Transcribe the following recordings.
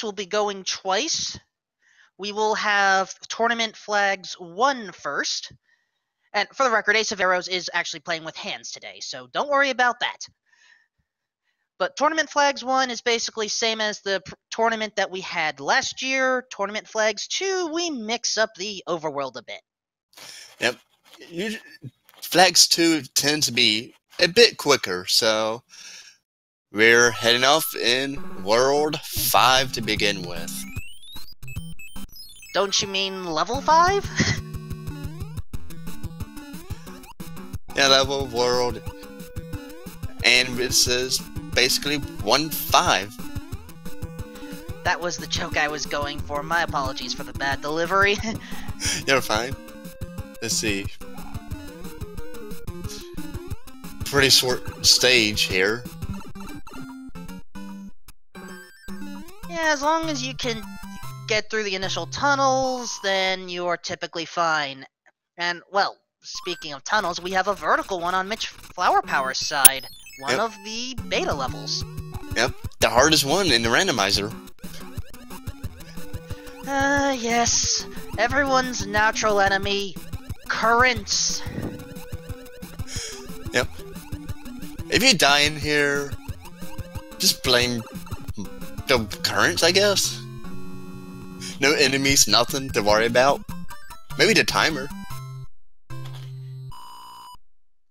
will be going twice. We will have Tournament Flags 1 first. And for the record, Ace of Arrows is actually playing with hands today, so don't worry about that. But Tournament Flags 1 is basically same as the tournament that we had last year. Tournament Flags 2, we mix up the overworld a bit. Yep. Flags 2 tend to be a bit quicker, so we're heading off in World 5 to begin with. Don't you mean level 5? Yeah, level, world, and it says basically 1-5. That was the joke I was going for. My apologies for the bad delivery. You're fine. Let's see. Pretty short stage here. Yeah, as long as you can get through the initial tunnels, then you're typically fine. And, well, speaking of tunnels, we have a vertical one on mitchflowerpower's side. One of the beta levels. Yep, the hardest one in the randomizer. Yes. Everyone's natural enemy, currents. Yep. If you die in here, just blame the currents, I guess. No enemies, nothing to worry about. Maybe the timer.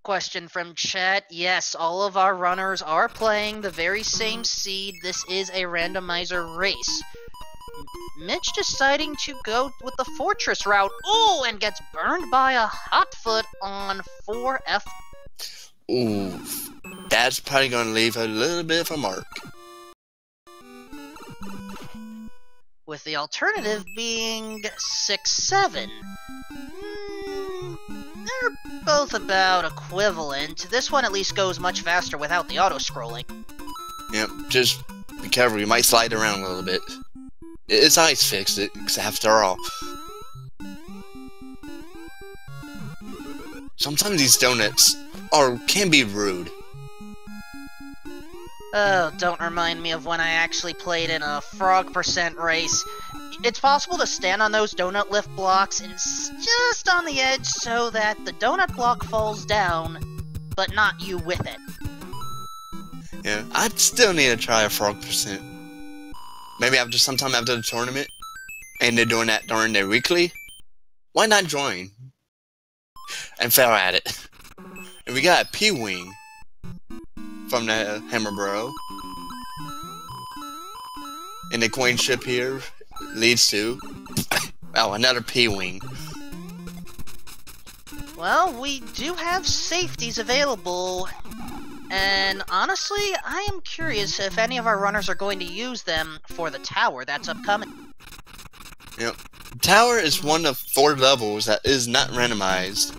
Question from chat. Yes, all of our runners are playing the very same seed. This is a randomizer race. Mitch deciding to go with the fortress route. Ooh, and gets burned by a hotfoot on 4F. Ooh, that's probably gonna leave a little bit of a mark. With the alternative being 6-7. They're both about equivalent. This one at least goes much faster without the auto-scrolling. Yep, just be careful, you might slide around a little bit. It's ice fixed it, after all. Sometimes these donuts can be rude. Oh, don't remind me of when I actually played in a frog percent race. It's possible to stand on those donut lift blocks and just on the edge so that the donut block falls down, but not you with it. Yeah, I still need to try a frog percent. Maybe sometime after the tournament, and they're doing that during their weekly. Why not join? And fail at it. And we got a P-Wing from the Hammer Bro. And the coin ship here leads to another P-Wing. Well, we do have safeties available, and honestly, I am curious if any of our runners are going to use them for the tower that's upcoming. Yep. Tower is one of 4 levels that is not randomized.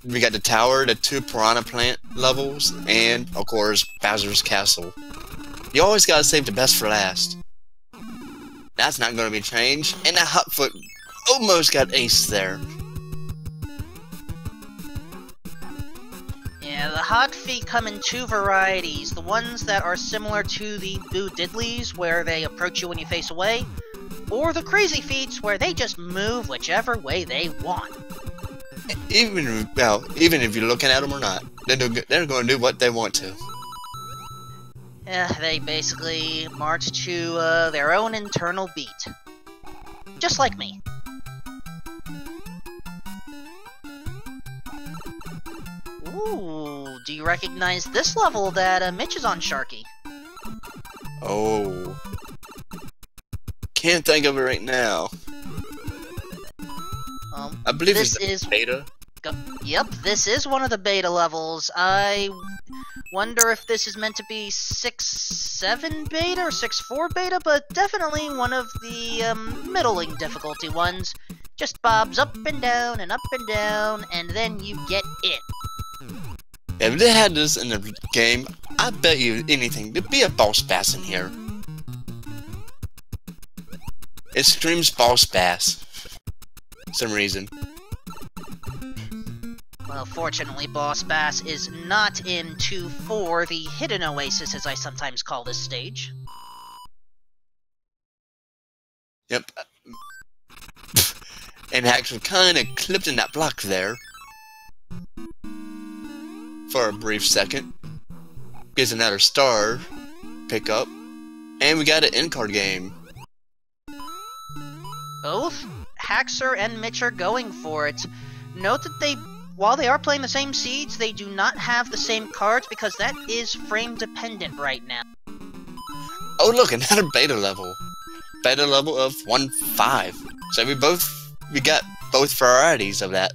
We got the tower, the 2 piranha plant levels, and, of course, Bowser's Castle. You always gotta save the best for last. That's not gonna be changed, and that hotfoot almost got ace there. Yeah, the hot feet come in 2 varieties. The ones that are similar to the Boo Diddleys, where they approach you when you face away, or the crazy feats, where they just move whichever way they want. Even if you're looking at them or not, they're going to do what they want to. Yeah, they basically march to their own internal beat. Just like me. Ooh, do you recognize this level that Mitch is on, Sharky? Oh. Can't think of it right now. I believe this is beta. Yep, this is one of the beta levels. I wonder if this is meant to be 6-7 beta or 6-4 beta, but definitely one of the middling difficulty ones. Just bobs up and down, and then you get it. If they had this in the game, I bet you anything, there'd be a boss bass in here. It screams boss bass. For some reason. Well, fortunately, Boss Bass is not in 2-4, the hidden oasis as I sometimes call this stage. Yep. And Haxor kind of clipped in that block there. For a brief second. Gets another star. Pick up. And we got an in-card game. Both Haxor and Mitch are going for it. Note that while they are playing the same seeds, they do not have the same cards because that is frame dependent right now. Oh look, another beta level. Beta level of 1-5. So we got both varieties of that.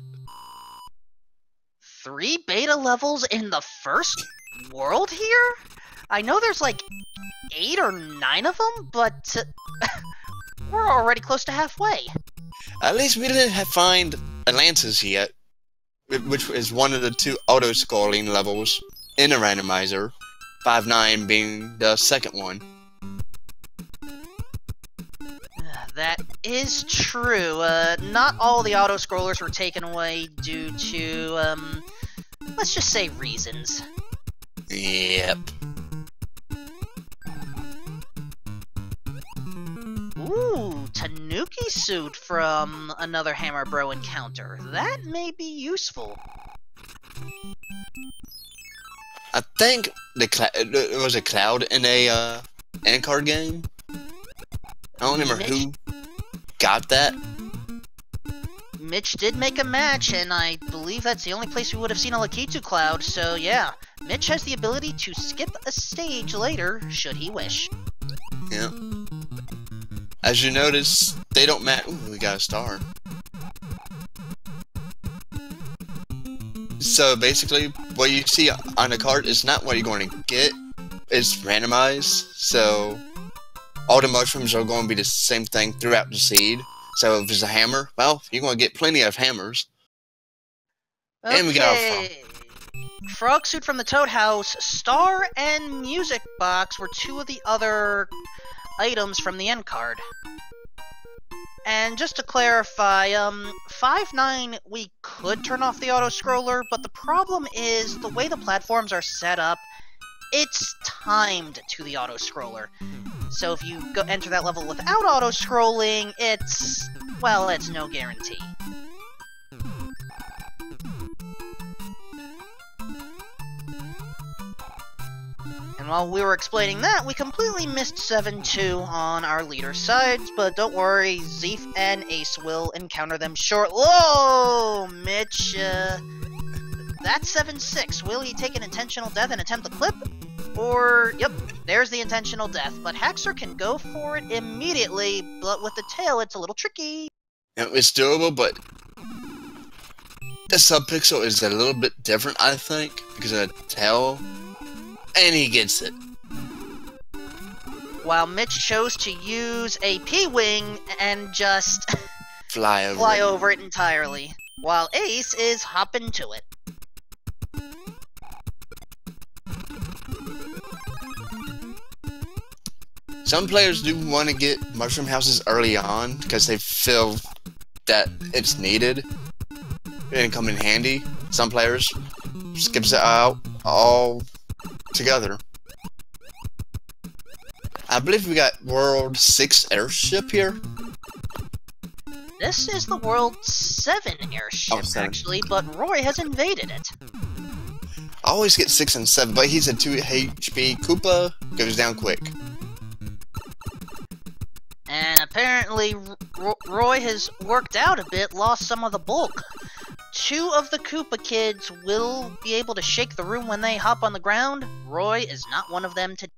3 beta levels in the first world here? I know there's like 8 or 9 of them, but we're already close to halfway. At least we didn't find Atlantis yet, which is one of the 2 auto-scrolling levels in a randomizer, 5-9 being the second one. That is true. Not all the auto-scrollers were taken away due to, let's just say reasons. Yep. Ooh, Tanuki suit from another Hammer Bro encounter. That may be useful. I think it was a Cloud in a end card game. I don't remember who got that. Mitch did make a match, and I believe that's the only place we would have seen a Lakitu Cloud, so yeah. Mitch has the ability to skip a stage later, should he wish. Yeah. As you notice, they don't match. Ooh, we got a star. So basically, what you see on the card is not what you're going to get. It's randomized, so all the mushrooms are going to be the same thing throughout the seed. So if it's a hammer, well, you're going to get plenty of hammers. Okay. And we got a frog suit from the Toad House, star, and music box were 2 of the other items from the end card. And just to clarify, 5-9, we could turn off the auto-scroller, but the problem is the way the platforms are set up, it's timed to the auto-scroller. So if you enter that level without auto-scrolling, it's no guarantee. And while we were explaining that, we completely missed 7-2 on our leader sides, but don't worry, Zeef and Ace will encounter them shortly. Whoa, Mitch, that's 7-6. Will he take an intentional death and attempt the clip? Or, yep, there's the intentional death, but Haxor can go for it immediately, but with the tail, it's a little tricky. It's doable, but the sub-pixel is a little bit different, I think, because of the tail. And he gets it. While Mitch chose to use a P-Wing and just fly over it entirely, while Ace is hopping to it. Some players do want to get mushroom houses early on because they feel that it's needed and come in handy. Some players skips it out all together. I believe we got World 6 airship here. This is the World 7 airship, actually, but Roy has invaded it. I always get 6 and 7, but he's a 2 HP Koopa, goes down quick. And apparently, Roy has worked out a bit, lost some of the bulk. 2 of the Koopa kids will be able to shake the room when they hop on the ground. Roy is not one of them today.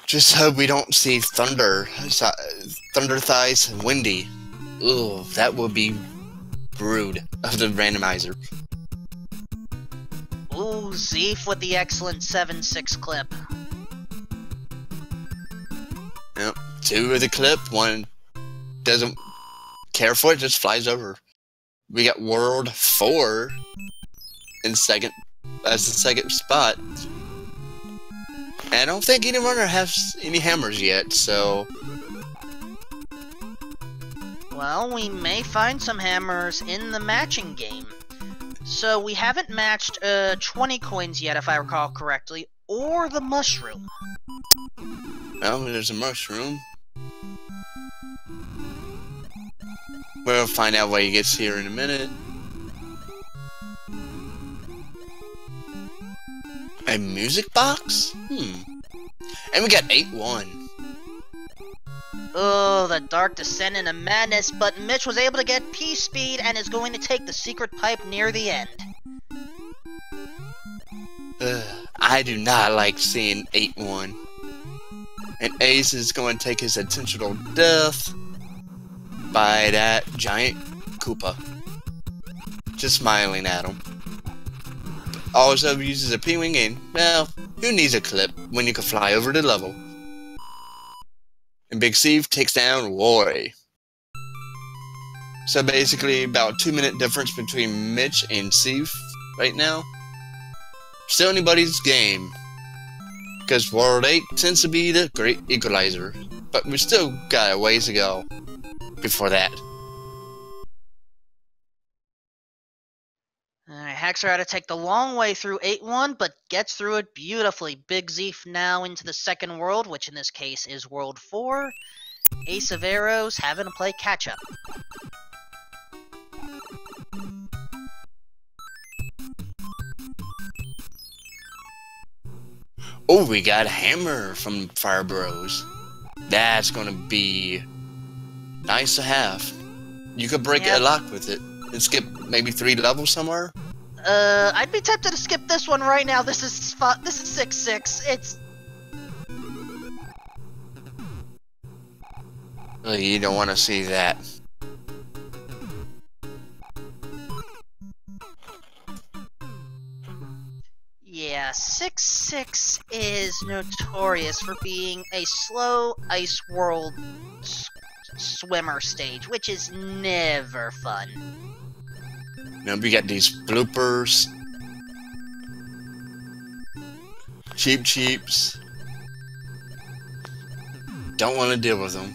Just hope we don't see Thunder Thighs and Windy. Ugh, that would be rude of the randomizer. Ooh, Zeef with the excellent 7-6 clip. Yep, 2 of the clip, 1 doesn't care for it, just flies over. We got World 4 in second, as the second spot. And I don't think any runner has any hammers yet, so... Well, we may find some hammers in the matching game. So we haven't matched 20 coins yet, if I recall correctly, or the mushroom. Well, there's a mushroom. We'll find out why he gets here in a minute. A music box? And we got 8-1. Oh, the dark descent into madness, but Mitch was able to get P-Speed and is going to take the secret pipe near the end. I do not like seeing 8-1. And Ace is going to take his intentional death by that giant Koopa. Just smiling at him. Also uses a P-Wing and, well, who needs a clip when you can fly over the level? And BigZeeff takes down Roy. So basically about 2-minute difference between Mitch and Zeeff right now. Still anybody's game. Because World 8 tends to be the great equalizer. But we still got a ways to go before that. Alright, TheHaxor had to take the long way through 8-1, but gets through it beautifully. BigZeeff now into the second world, which in this case is World 4. Ace of Arrows having to play catch-up. Oh, we got a hammer from Fire Bros. That's gonna be nice to have. You could break a lock with it and skip maybe 3 levels somewhere. I'd be tempted to skip this one right now. This is 6-6. It's... You don't want to see that. Yeah, 6-6 is notorious for being a slow ice world swimmer stage, which is never fun. Now we got these bloopers. Cheeps. Don't want to deal with them.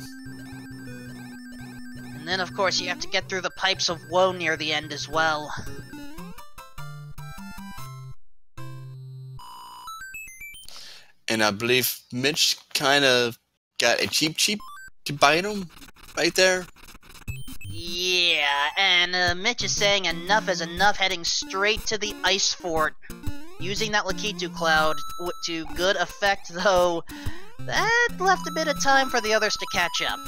And then, of course, you have to get through the pipes of woe near the end as well. And I believe Mitch kind of got a cheap to bite him right there. Yeah, and Mitch is saying enough is enough, heading straight to the ice fort. Using that Lakitu cloud to good effect, though that left a bit of time for the others to catch up.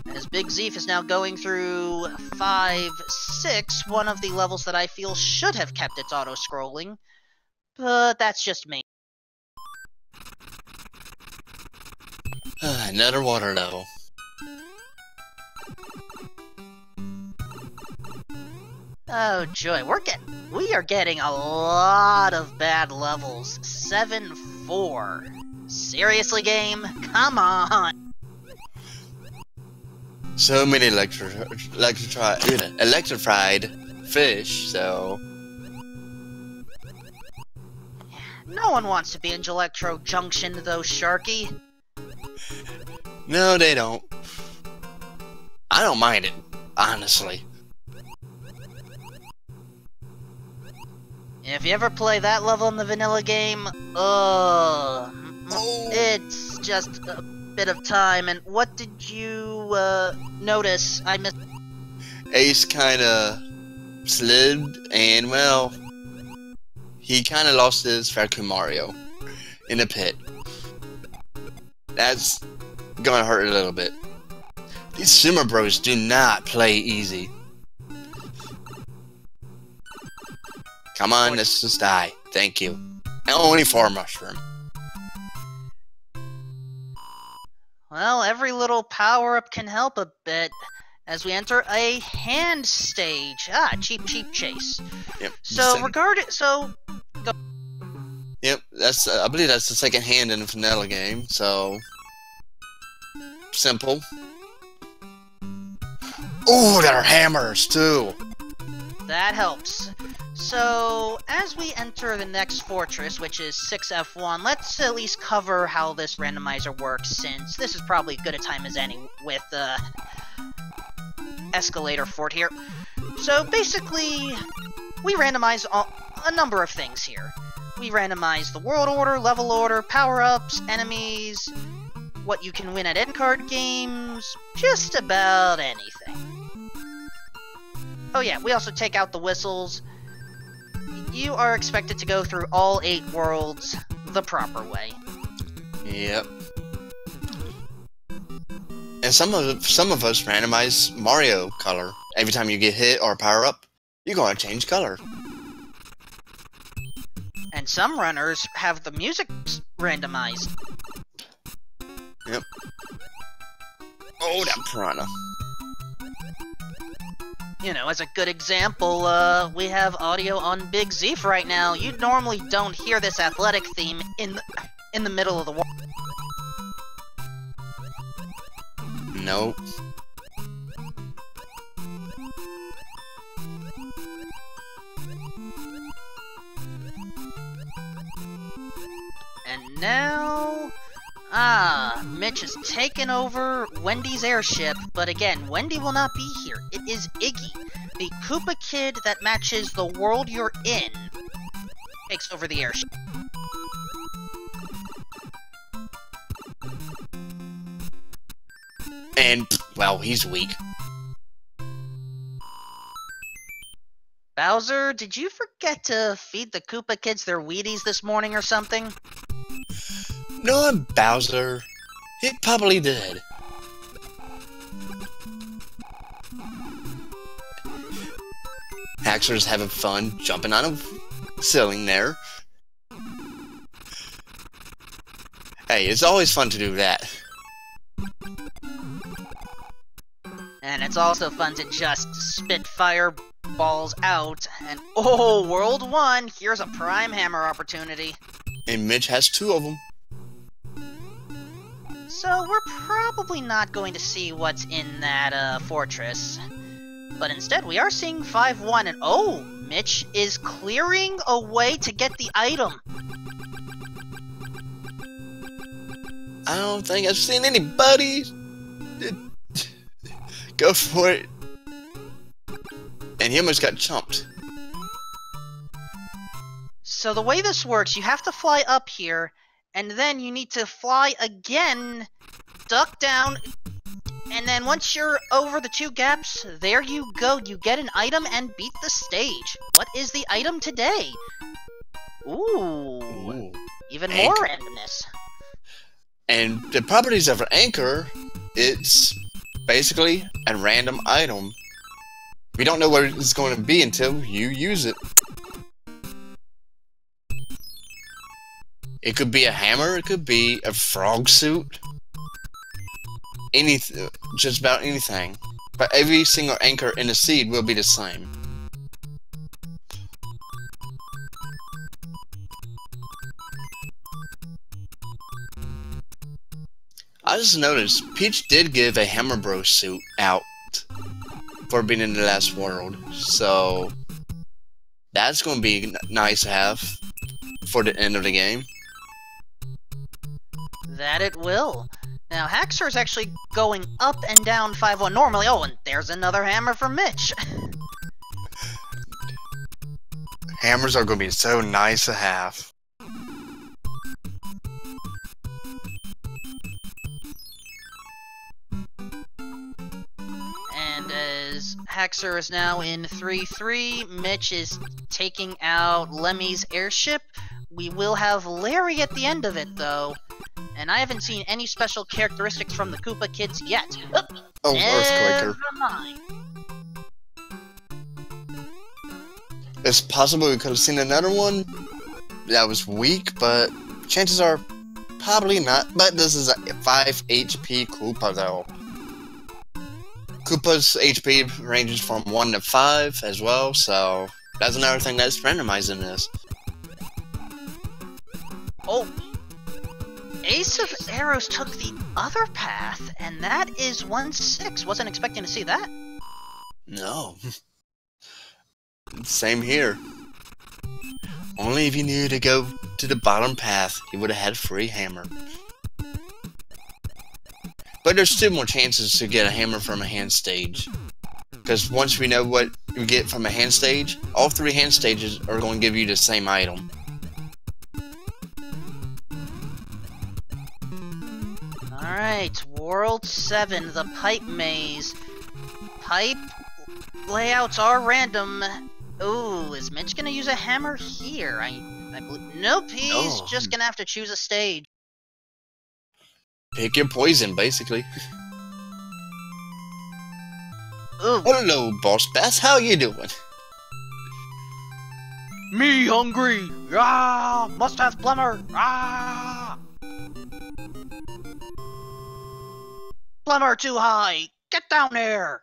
As BigZeeff is now going through 5-6, one of the levels that I feel should have kept its auto-scrolling, but that's just me. Another water level. Oh joy, we are getting a lot of bad levels. 7-4. Seriously, game? Come on! So many electrified fish, so... No one wants to be in Electro Junction, though, Sharky. No, they don't. I don't mind it, honestly. If you ever play that level in the vanilla game, it's just a bit of time. And what did you notice? I missed. Ace kind of slid, and well, he kind of lost his Faku Mario in the pit. That's gonna hurt a little bit. These Simmer Bros do not play easy. Come on, let's just die. Thank you. And only 4 mushroom. Well, every little power-up can help a bit as we enter a hand stage. Cheap chase. Yep. So, go. Yep, that's I believe that's the second hand in the vanilla game, so... Simple. Oh, there are hammers, too! That helps. So, as we enter the next fortress, which is 6F1, let's at least cover how this randomizer works, since this is probably as good a time as any with the escalator fort here. So, basically, we randomize a number of things here. We randomize the world order, level order, power-ups, enemies, what you can win at end card games, just about anything. Oh yeah, we also take out the whistles. You are expected to go through all 8 worlds the proper way. Yep. And some of us randomize Mario color. Every time you get hit or power up, you're gonna change color. And some runners have the music randomized. Yep. Oh, that piranha. You know, as a good example, we have audio on BigZeeff right now. You normally don't hear this athletic theme in the middle of the world. Nope. And now... Mitch has taken over Wendy's airship, but again, Wendy will not be here. It is Iggy, the Koopa kid that matches the world you're in, takes over the airship. And, well, he's weak. Bowser, did you forget to feed the Koopa kids their Wheaties this morning or something? No, Bowser. He probably did. Haxor's having fun jumping on a ceiling there. Hey, it's always fun to do that. And it's also fun to just spit fireballs out, and oh, World 1, here's a Prime Hammer opportunity. And Mitch has 2 of them. So we're probably not going to see what's in that fortress. But instead we are seeing 5-1, and oh, Mitch is clearing a way to get the item. I don't think I've seen anybody go for it. And he almost got chumped. So the way this works, you have to fly up here, and then you need to fly again, duck down, and then once you're over the 2 gaps, there you go. You get an item and beat the stage. What is the item today? Ooh. Even more randomness. And the properties of an anchor, it's basically a random item. We don't know what it's going to be until you use it. It could be a hammer, it could be a frog suit. Anything, just about anything. But every single anchor in the seed will be the same. I just noticed Peach did give a Hammer Bro suit out for being in the last world, so that's going to be nice to have for the end of the game. That it will. Now, TheHaxor is actually going up and down 5-1 normally. Oh, and there's another hammer for Mitch. Hammers are going to be so nice to have. And as TheHaxor is now in 3-3, Mitch is taking out Lemmy's airship. We will have Larry at the end of it, though. And I haven't seen any special characteristics from the Koopa kids yet. Oh, Earthquaker. Never mind. It's possible we could have seen another one that was weak, but chances are probably not. But this is a 5 HP Koopa, though. Koopa's HP ranges from 1 to 5 as well, so that's another thing that's randomized in this. Oh, Ace of Arrows took the other path, and that is 1-6. Wasn't expecting to see that. No. Same here. Only if you knew to go to the bottom path, you would have had a free hammer. But there's still more chances to get a hammer from a hand stage. Because once we know what you get from a hand stage, all 3 hand stages are going to give you the same item. Alright, World 7, the pipe maze. Pipe layouts are random. Ooh, is Mitch gonna use a hammer here? I believe. Nope, he's just gonna have to choose a stage. Pick your poison, basically. Ooh. Hello, Boss Bass. How you doing? Me hungry! Ah! Must have plumber! Ah! Plumber too high! Get down there!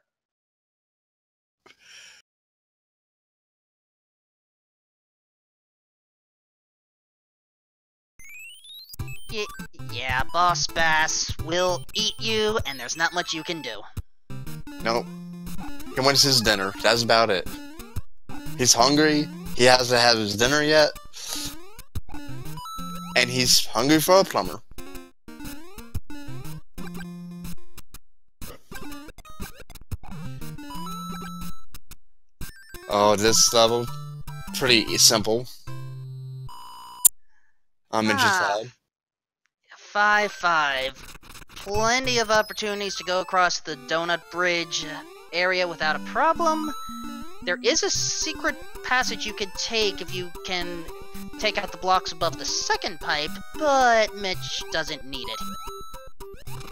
Yeah, Boss Bass will eat you, and there's not much you can do. Nope. He wants his dinner. That's about it. He's hungry. He hasn't had his dinner yet. And he's hungry for a plumber. Oh, this level, pretty simple. On Mitch's side. 5-5. Plenty of opportunities to go across the Donut Bridge area without a problem. There is a secret passage you could take if you can take out the blocks above the second pipe, but Mitch doesn't need it.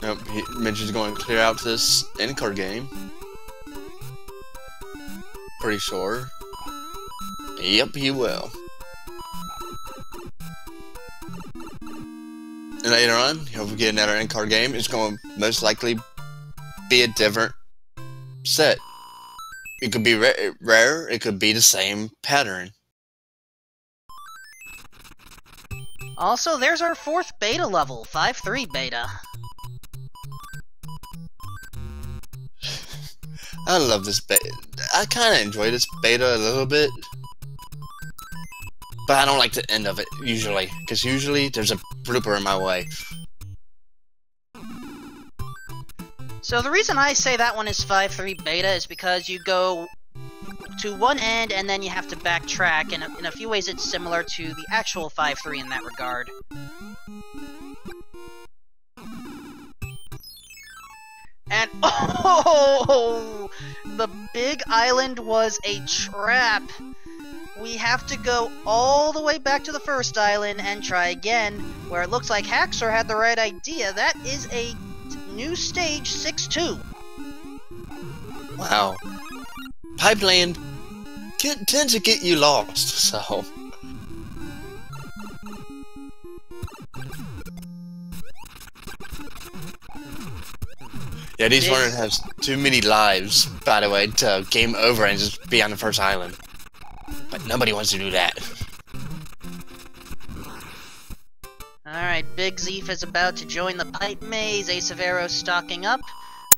Nope, Mitch is going to clear out this in-card game. Pretty sure. Yep, he will. And later on, he'll get another in-card game. It's going to most likely be a different set. It could be rare, it could be the same pattern. Also, there's our 4th beta level, 5-3 beta. I love this beta. I kind of enjoy this beta a little bit. But I don't like the end of it, usually. Because usually, there's a blooper in my way. So the reason I say that one is 5-3 beta is because you go to one end and then you have to backtrack, and in a few ways it's similar to the actual 5-3 in that regard. And oh, the big island was a trap. We have to go all the way back to the first island and try again, where it looks like TheHaxor had the right idea. That is a new stage 6-2. Wow. Pipeland tends to get you lost, so... Yeah, these runners have too many lives, by the way, to game over and just be on the first island. But nobody wants to do that. Alright, BigZeeff is about to join the pipe maze, Ace of Arrows stocking up.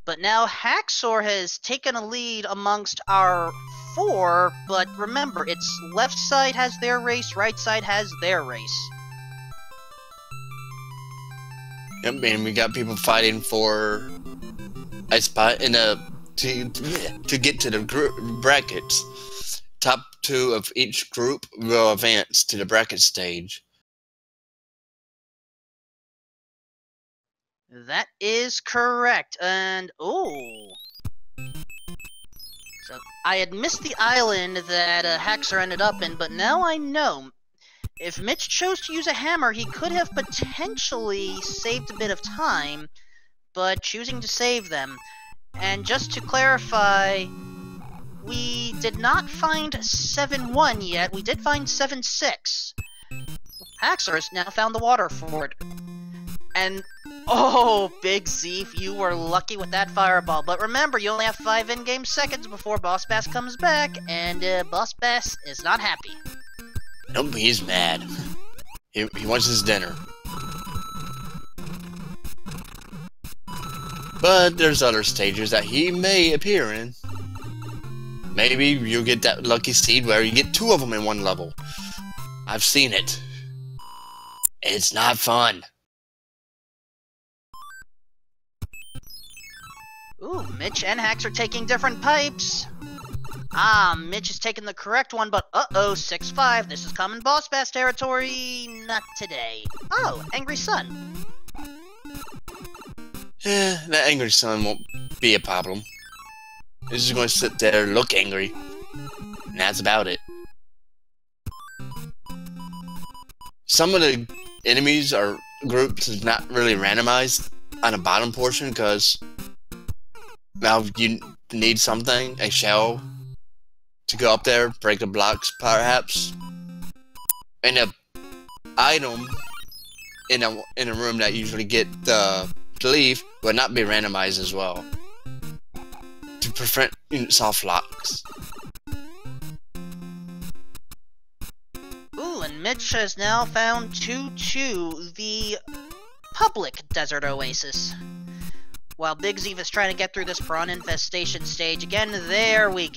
But now TheHaxor has taken a lead amongst our 4, but remember, it's left side has their race, right side has their race. Yep, and we got people fighting for a spot in a to get to the brackets. Top 2 of each group will advance to the bracket stage. That is correct, and oh, so I had missed the island that TheHaxor ended up in, but now I know. If Mitch chose to use a hammer, he could have potentially saved a bit of time, but choosing to save them. And just to clarify, we did not find 7-1 yet, we did find 7-6. TheHaxor has now found the water ford. And, oh, BigZeeff, you were lucky with that fireball. But remember, you only have 5 in-game seconds before Boss Bass comes back, and Boss Bass is not happy. Nope, he's mad. He wants his dinner. But there's other stages that he may appear in. Maybe you'll get that lucky seed where you get 2 of them in one level. I've seen it. It's not fun. Ooh, Mitch and TheHaxor taking different pipes. Ah, Mitch is taking the correct one, but uh-oh, 6-5. This is common Boss Bass territory. Not today. Oh, Angry Sun. That angry sun won't be a problem. He's just going to sit there, look angry, and that's about it. Some of the enemies or groups is not really randomized on the bottom portion because now you need something, a shell, to go up there, break the blocks perhaps, and a item in a room that you usually get to leave will not be randomized as well to prevent soft locks. Ooh, and Mitch has now found 2-2, the public desert oasis. While BigZeeff is trying to get through this prawn infestation stage again, there we go.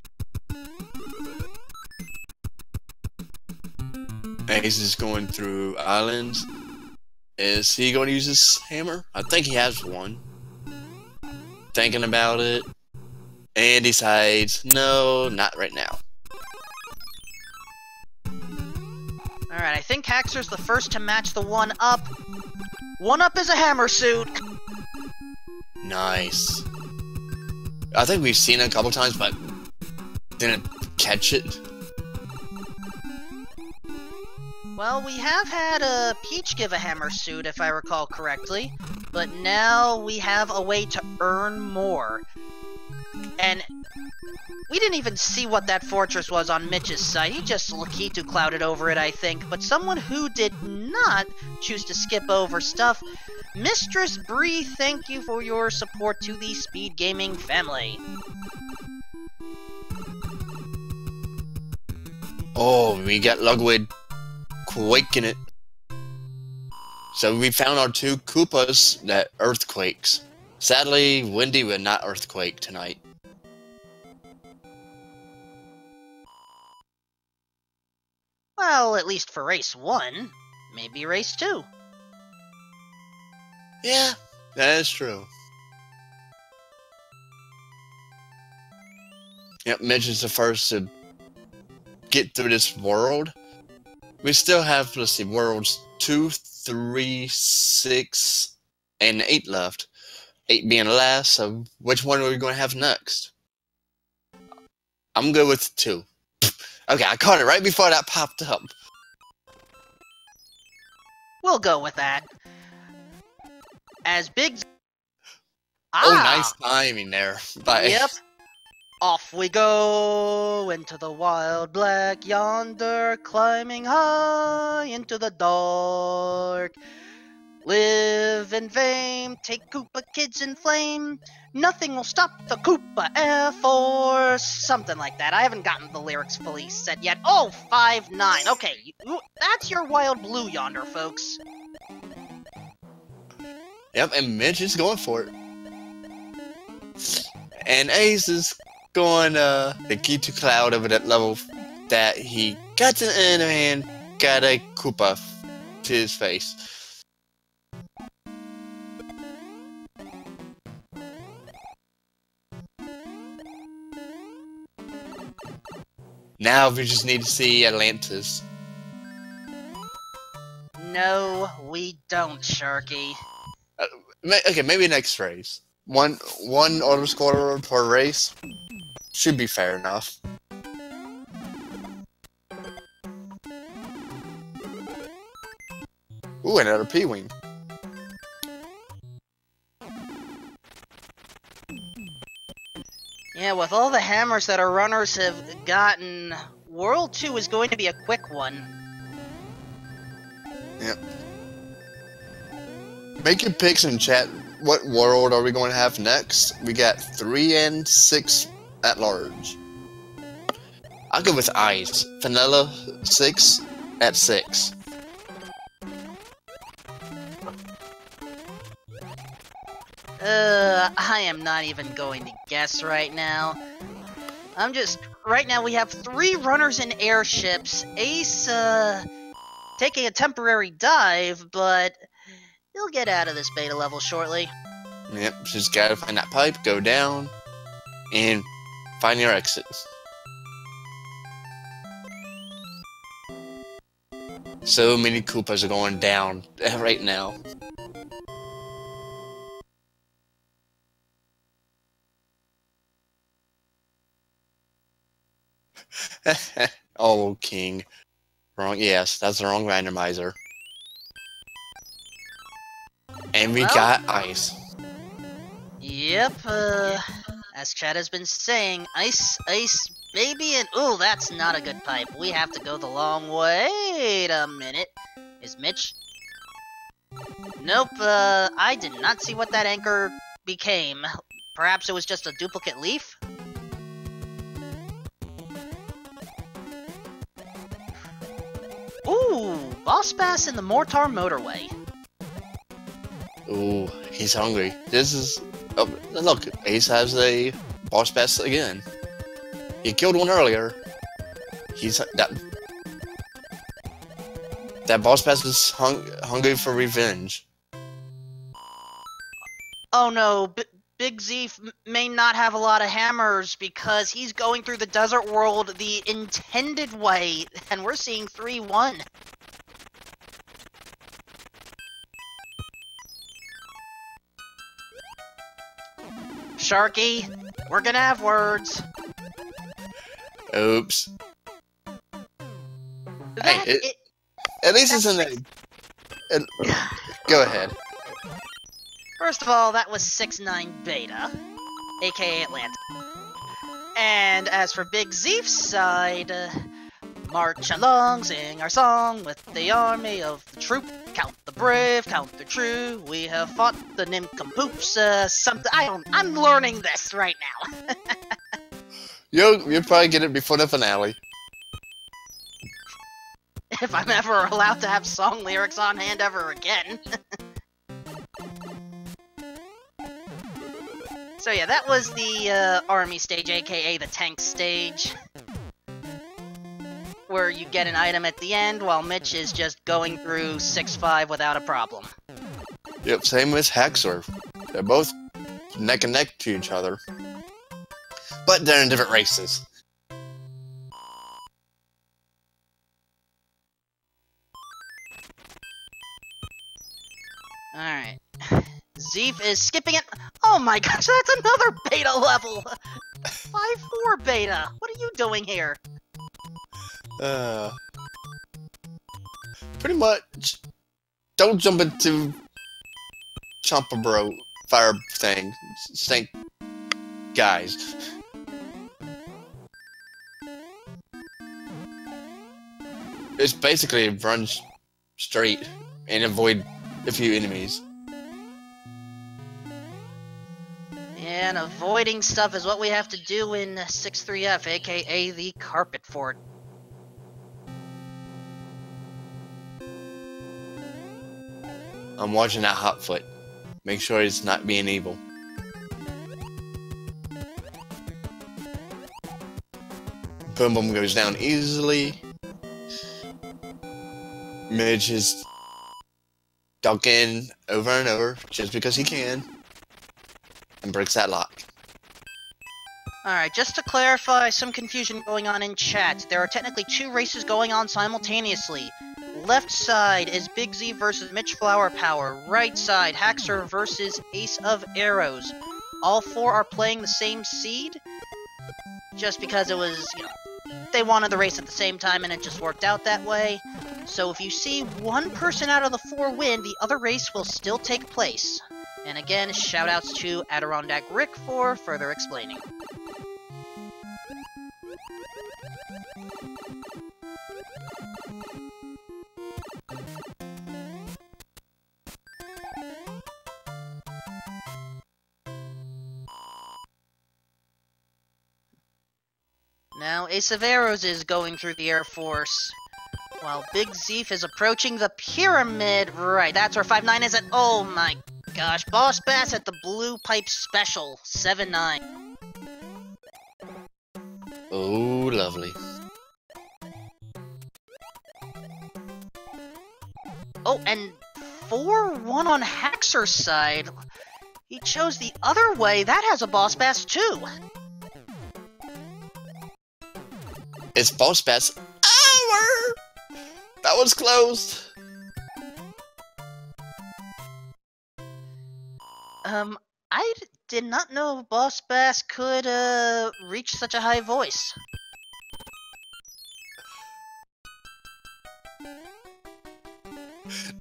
Ace is going through islands. Is he going to use his hammer? I think he has one. Thinking about it. And decides, no, not right now. Alright, I think TheHaxor's the first to match the 1-up. 1-up is a hammer suit. Nice. I think we've seen it a couple times, but didn't catch it. Well, we have had Peach give a hammer suit, if I recall correctly, but now we have a way to earn more. And we didn't even see what that fortress was on Mitch's side. He just Lakitu clouded over it, I think. But someone who did not choose to skip over stuff, Mistress Bree, thank you for your support to the Speed Gaming family. Oh, we got Lugwood quaking it. So we found our 2 Koopas that earthquakes. Sadly, Windy will not earthquake tonight. Well, at least for race 1. Maybe race 2. Yeah, that is true. Yep, Mitch is the first to get through this world. We still have, let's see, worlds 2, 3, 6, and 8 left. 8 being the last, so which one are we going to have next? I'm good with 2. Okay, I caught it right before that popped up. We'll go with that. As big... Oh, nice timing there. Bye. Yep. Off we go into the wild black yonder, climbing high into the dark. Live in fame, take Koopa kids in flame. Nothing will stop the Koopa F or something like that. I haven't gotten the lyrics fully set yet. Oh, 5-9. Okay, that's your wild blue yonder, folks. Yep, and Mitch is going for it. And Ace is going the key to Cloud over that level that he got to the end and got a Koopa to his face. Now we just need to see Atlantis. No, we don't, Sharky. Okay, maybe next race. One auto scorer per race should be fair enough. Ooh, another P-Wing. Yeah, with all the hammers that our runners have gotten, World 2 is going to be a quick one. Yep. Make your picks in chat. What world are we going to have next? We got 3 and 6 at large. I'll go with Ice. Vanilla 6 at 6. I am not even going to guess right now. Right now we have 3 runners in airships. Ace, taking a temporary dive, but he'll get out of this beta level shortly. Yep, just gotta find that pipe, go down, and find your exit. So many Koopas are going down right now. Oh, King. Wrong. Yes, that's the wrong randomizer. And we got ice. Yep, as Chad has been saying, ice, ice, baby, and ooh, that's not a good pipe. We have to go the long way. Wait a minute. Is Mitch? Nope, I did not see what that anchor became. Perhaps it was just a duplicate leaf? Ooh, Boss Bass in the Mortar Motorway. Ooh, he's hungry. This is... Oh, look, Ace has a Boss Bass again. He killed one earlier. He's... That Boss Bass is hungry for revenge. Oh no, BigZeeff may not have a lot of hammers because he's going through the desert world the intended way, and we're seeing 3-1. Sharky, we're gonna have words. Oops. Hey, at least it's in the... Go ahead. First of all, that was 6-9 Beta, aka Atlanta. And as for BigZeeff's side, march along, sing our song with the army of the troop. Count the brave, count the true. We have fought the nincompoops. Something I'm learning this right now. You'll probably get it before the finale. If I'm ever allowed to have song lyrics on hand ever again. So yeah, that was the army stage, aka the tank stage, where you get an item at the end while Mitch is just going through 6-5 without a problem. Yep, same with TheHaxor. They're both neck and neck to each other. But they're in different races. Alright. Zeeff is skipping it. Oh my gosh, that's another beta level! 5-4 beta! What are you doing here? Pretty much, don't jump into Chompa Bro fire thing. Snake guys. It's basically run straight and avoid a few enemies. Yeah, and avoiding stuff is what we have to do in 6-3F, aka the Carpet Fort. I'm watching that Hotfoot. Make sure he's not being evil. Boom Boom goes down easily. Midge is ducking over and over just because he can. And breaks that lock. Alright, just to clarify some confusion going on in chat, there are technically 2 races going on simultaneously. Left side is BigZeeff versus mitchflowerpower. Right side, TheHaxor versus Ace of Arrows. All 4 are playing the same seed, just because it was, they wanted the race at the same time and it just worked out that way. So if you see one person out of the 4 win, the other race will still take place. And again, shoutouts to Adirondack Rick for further explaining. Now, Ace of Arrows is going through the Air Force, while BigZeeff is approaching the pyramid. Right, that's where 5-9 is at. Oh my gosh, Boss Bass at the Blue Pipe Special, 7-9. Oh, lovely. Oh, and 4-1 on TheHaxor's side. He chose the other way. That has a Boss Bass too. It's Boss Bass hour! That was closed. I did not know Boss Bass could, reach such a high voice.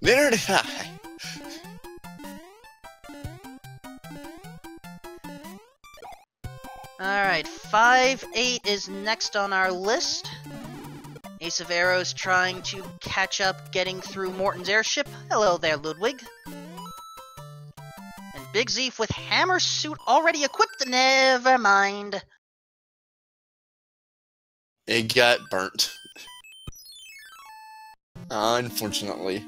Neither did I. Alright, 5-8 is next on our list. Ace of Arrows trying to catch up, getting through Morton's airship. Hello there, Ludwig. And BigZeeff with hammer suit already equipped. Never mind. It got burnt. Unfortunately.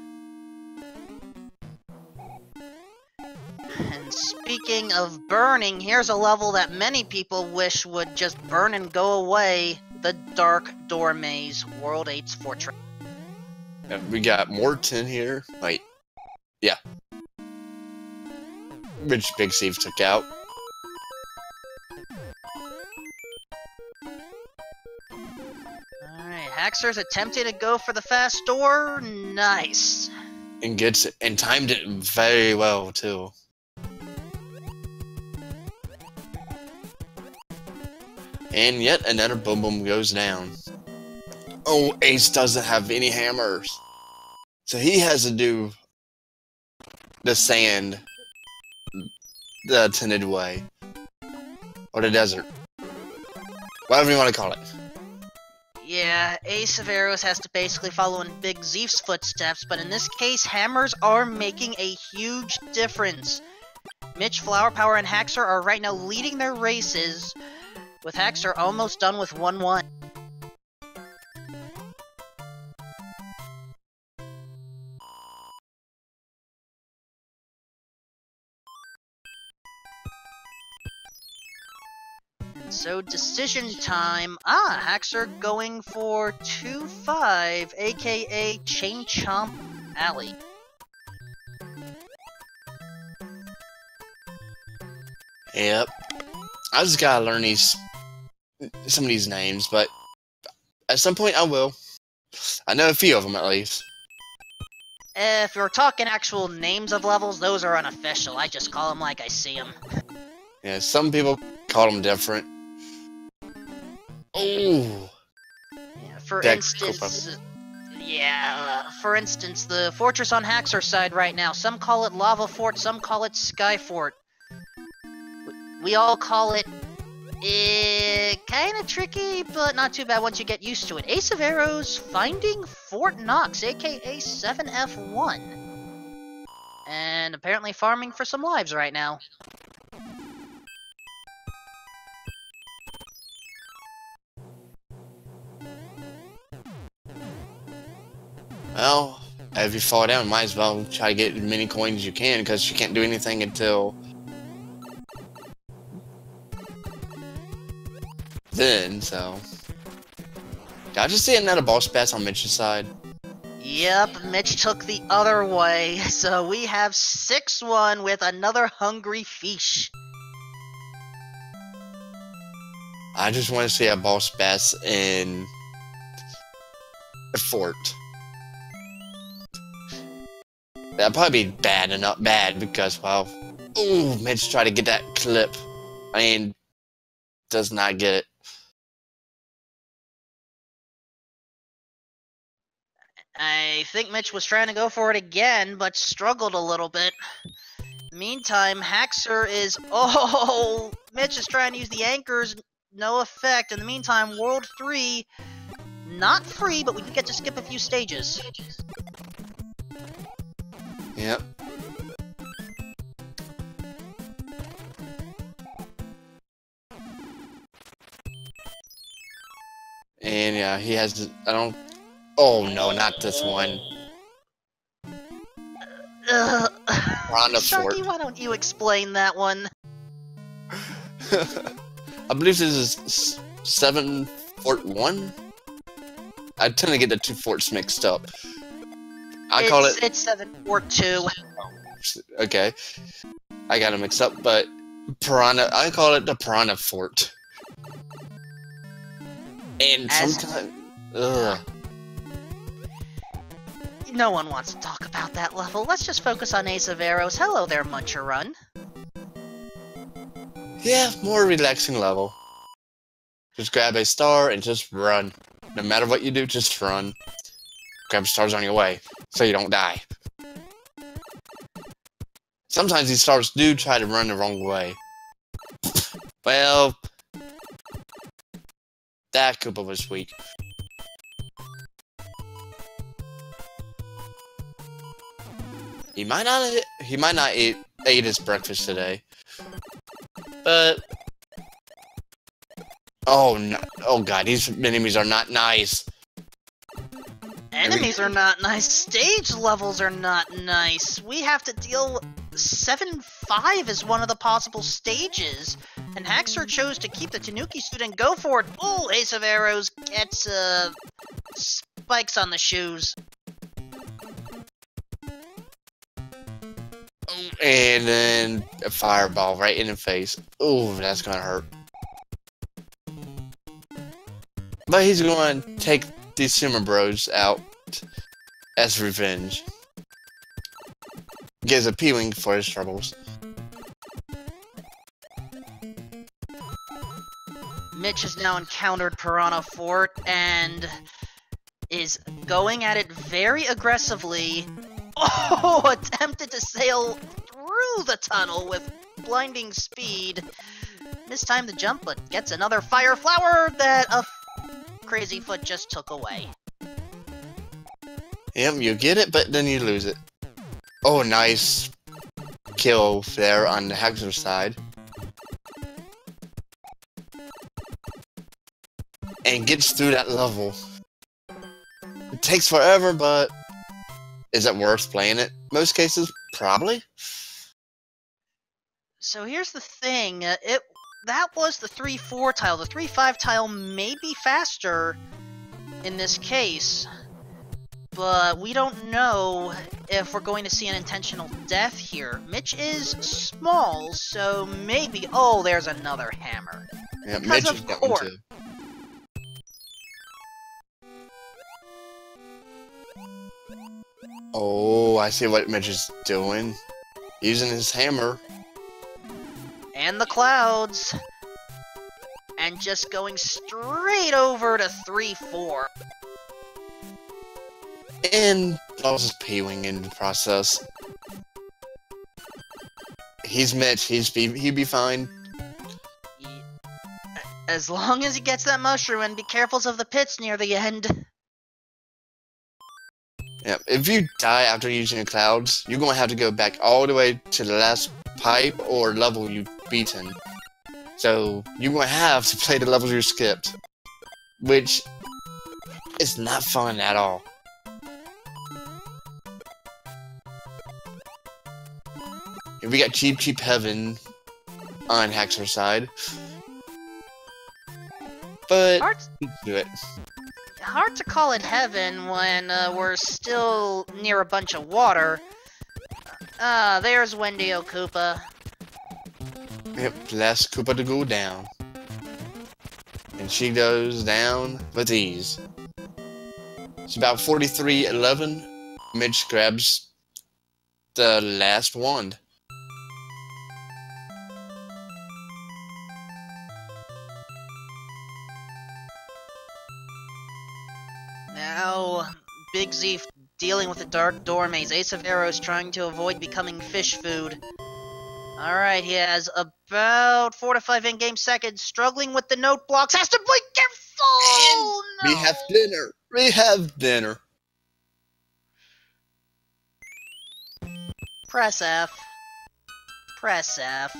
And speaking of burning, here's a level that many people wish would just burn and go away. The Dark Door Maze, World 8's Fortress. We got Morton here. Wait. Yeah. Which BigZeeff took out. Alright, Haxor's attempting to go for the fast door. Nice. And gets it, and timed it very well, too. And yet another boom boom goes down. Oh, Ace doesn't have any hammers. So he has to do the sand the tinted way. Or the desert. Whatever you want to call it. Yeah, Ace of Arrows has to basically follow in BigZeeff's footsteps, but in this case, hammers are making a huge difference. mitchflowerpower and TheHaxor are right now leading their races, with TheHaxor almost done with 1-1. And so decision time. TheHaxor going for 2-5, aka Chain Chomp Alley. Yep. I just gotta learn some of these names, but at some point I will. I know a few of them at least. If you're talking actual names of levels, those are unofficial. I just call them like I see them. Yeah, some people call them different. Oh. Yeah, for instance, the fortress on TheHaxor side right now, some call it Lava Fort, some call it Sky Fort. We all call it kinda tricky, but not too bad once you get used to it. Ace of Arrows finding Fort Knox, aka 7F1. And apparently farming for some lives right now. Well, if you fall down, might as well try to get as many coins as you can, because you can't do anything until then, so. Did I just see another boss pass on Mitch's side? Yep, Mitch took the other way, so we have 6-1 with another hungry fish. I just want to see a boss pass in a fort. That'd probably be bad and not bad because, well, ooh, Mitch tried to get that clip. I mean, does not get it. I think Mitch was trying to go for it again, but struggled a little bit. Meantime, TheHaxor is... Oh! Mitch is trying to use the anchors, no effect. In the meantime, World 3, not free, but we do get to skip a few stages. Yep. And yeah, he has... I don't... Oh no, not this one. Sharky, why don't you explain that one? I believe this is 7 Fort 1? I tend to get the two forts mixed up. It's 7 Fort 2. Okay. I got them mixed up, but I call it the Piranha Fort. And sometimes... Ugh. No one wants to talk about that level. Let's just focus on Ace of Arrows. Hello there, Muncher Run. Yeah, more relaxing level. Just grab a star and just run. No matter what you do, just run. Grab stars on your way, so you don't die. Sometimes these stars do try to run the wrong way. Well, that Koopa was weak. He might not ate his breakfast today. But oh no, oh god, these enemies are not nice. Enemies are not nice. Stage levels are not nice. We have to deal 7-5 as one of the possible stages. And TheHaxor chose to keep the Tanuki suit and go for it. Ooh, Ace of Arrows gets spikes on the shoes. And then a fireball right in the face. Ooh, that's gonna hurt. But he's going to take these Sumo Bros out as revenge. Gives a P-Wing for his troubles. Mitch has now encountered Piranha Fort and is going at it very aggressively. Oh, attempted to sail through the tunnel with blinding speed. Mistimed the jump, but gets another fire flower that a crazy foot just took away. Yep, you get it, but then you lose it. Oh, nice kill there on the TheHaxor side. And gets through that level. It takes forever, but is it worth playing it? Most cases, probably. So here's the thing, that was the 3-4 tile. The 3-5 tile may be faster in this case, but we don't know if we're going to see an intentional death here. Mitch is small, so maybe... Oh, there's another hammer. Yeah, Because Mitch of has got one course. too. Oh, I see what Mitch is doing. Using his hammer. And the clouds. And just going straight over to 3-4. And loses P-Wing in the process. He's Mitch, he'd be fine. As long as he gets that mushroom, and be careful of the pits near the end. Yeah, if you die after using the clouds, you're going to have to go back all the way to the last pipe or level you've beaten. So, you're going to have to play the levels you skipped. Which is not fun at all. Here we got Cheap Heaven on TheHaxor's side. But, do it. Hard to call it heaven when we're still near a bunch of water. There's Wendy Koopa. Yep, last Koopa to go down. And she goes down with ease. It's about 43-11. Mitch grabs the last wand. Now, BigZeeff dealing with the Dark Door Maze. Ace of Arrows trying to avoid becoming fish food. Alright, he has about 4 to 5 in-game seconds, struggling with the note blocks. Has to be careful! No. We have dinner! We have dinner! Press F. Press F.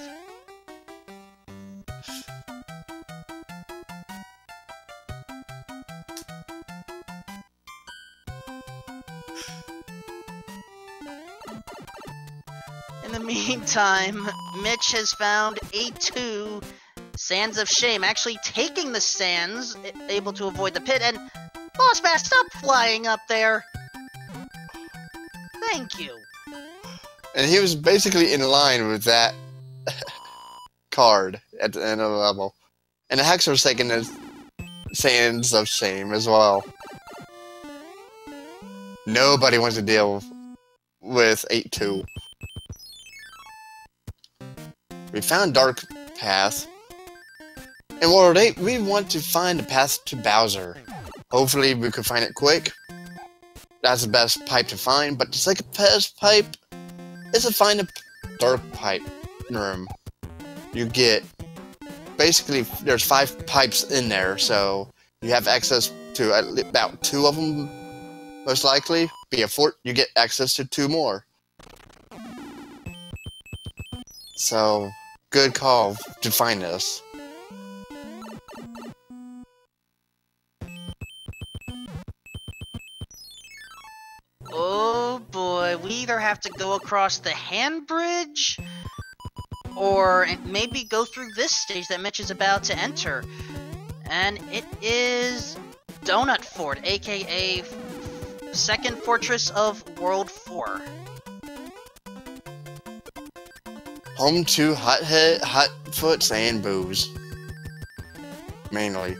In the meantime, Mitch has found A2 Sands of Shame, actually taking the sands, able to avoid the pit, and Boss Bass, stop flying up there! Thank you. And he was basically in line with that card at the end of the level. And the TheHaxor's taking the Sands of Shame as well. Nobody wants to deal with 8-2. We found Dark Path. In World 8, we want to find the path to Bowser. Hopefully we could find it quick. That's the best pipe to find, but the second best pipe is to find dark pipe room, you get basically there's 5 pipes in there, so you have access to about 2 of them, most likely. Be a fort, you get access to 2 more. So, good call to find this. Oh boy, we either have to go across the hand bridge, or maybe go through this stage that Mitch is about to enter. And it is Donut Fort, aka Second Fortress of World 4. Home to Hotfoots and Booze. Mainly.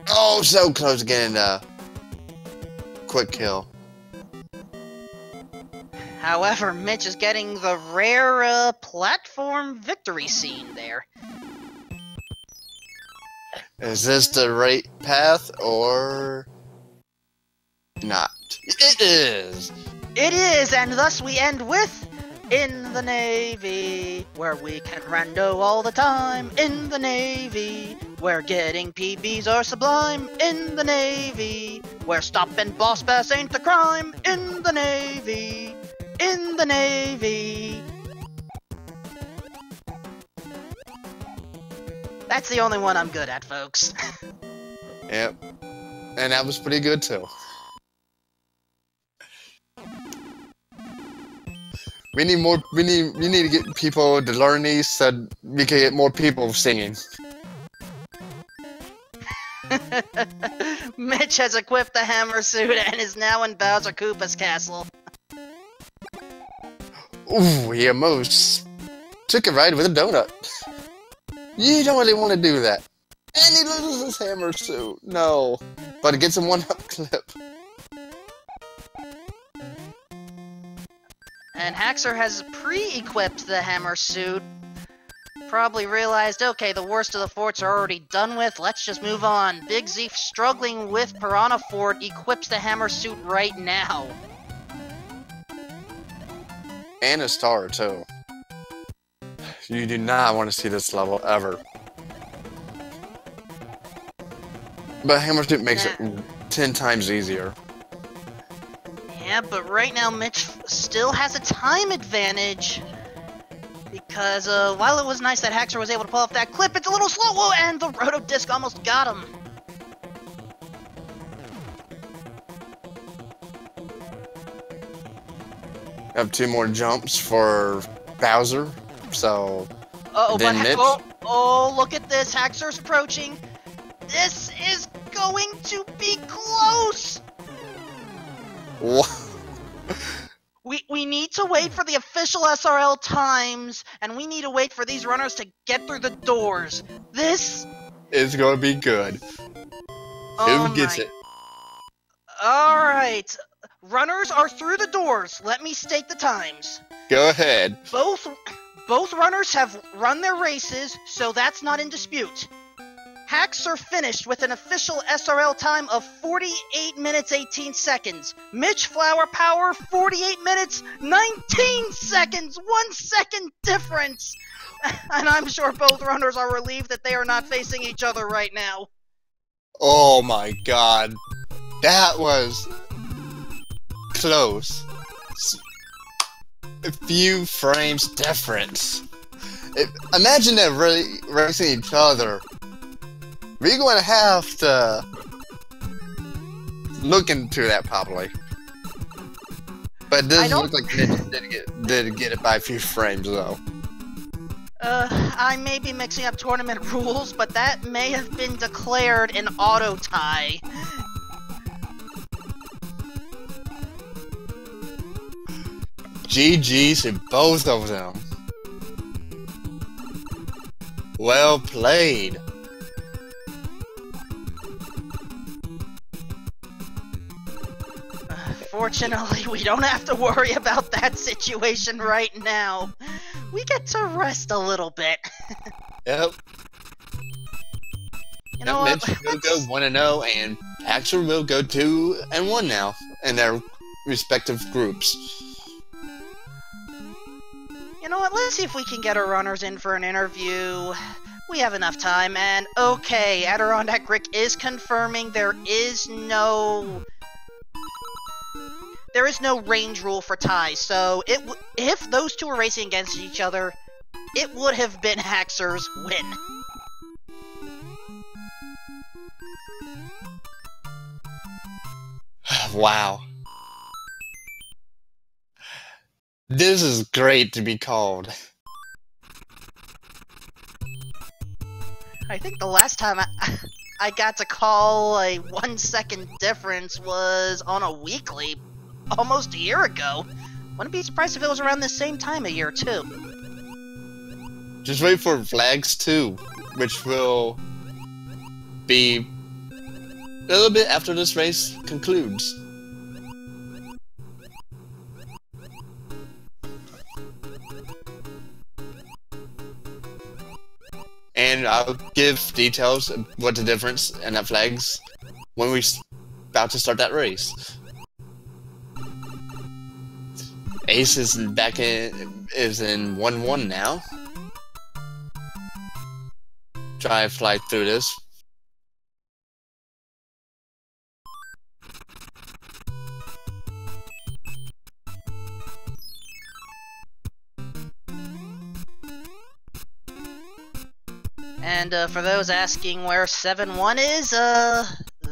Oh, so close to getting a quick kill. However, Mitch is getting the rare platform victory scene there. Is this the right path or not? It is! It is, and thus we end with In the Navy, where we can rando all the time. In the Navy, where getting PBs are sublime. In the Navy, where stopping boss bass ain't a crime. In the Navy, in the Navy. That's the only one I'm good at, folks. Yep. And that was pretty good too. We need more. We need to get people to learn these so we can get more people singing. Mitch has equipped the hammer suit and is now in Bowser Koopa's castle. Ooh, he almost took a ride with a donut. You don't really want to do that. And he loses his hammer suit. No. But it gets him 1-up clip. And TheHaxor has pre-equipped the hammer suit. Probably realized, okay, the worst of the forts are already done with, let's just move on. BigZeeff, struggling with Piranha Fort, equips the hammer suit right now. And a star, too. You do not want to see this level, ever. But hammer suit makes it 10 times easier. Yeah, but right now Mitch still has a time advantage. Because while it was nice that TheHaxor was able to pull off that clip, it's a little slow. Whoa, and the roto disc almost got him. Have 2 more jumps for Bowser, so... Uh-oh, then but Mitch... oh, look at this. TheHaxor's approaching. This is going to be close. What? We need to wait for the official SRL times, and we need to wait for these runners to get through the doors. This is going to be good. Oh Who gets it? Alright. Runners are through the doors. Let me state the times. Go ahead. Both runners have run their races, so that's not in dispute. TheHaxor finished with an official SRL time of 48 minutes 18 seconds. mitchflowerpower 48 minutes 19 seconds. 1 second difference. And I'm sure both runners are relieved that they are not facing each other right now. Oh my god. That was close. A few frames difference. Imagine that really racing each other. We're going to have to look into that probably. But it does look like Mitch did get it by a few frames though. I may be mixing up tournament rules, but that may have been declared an auto tie. GG's to both of them. Well played. Fortunately, we don't have to worry about that situation right now. We get to rest a little bit. Yep. You know what? Mitch will go 1-0, and TheHaxor will go 2-1 now in their respective groups. You know what, let's see if we can get our runners in for an interview. We have enough time, and okay, Adirondack Rick is confirming there is no range rule for ties, so if those two were racing against each other, it would have been TheHaxor's win. Wow. This is great to be called. I think the last time I got to call a 1 second difference was on a weekly, almost a year ago. Wouldn't be surprised if it was around the same time a year too. Just wait for Flags 2, which will be a little bit after this race concludes. And I'll give details of what the difference in that Flags when we're about to start that race. Ace is in 1-1 now. Try to fly through this. And for those asking where 7-1 is,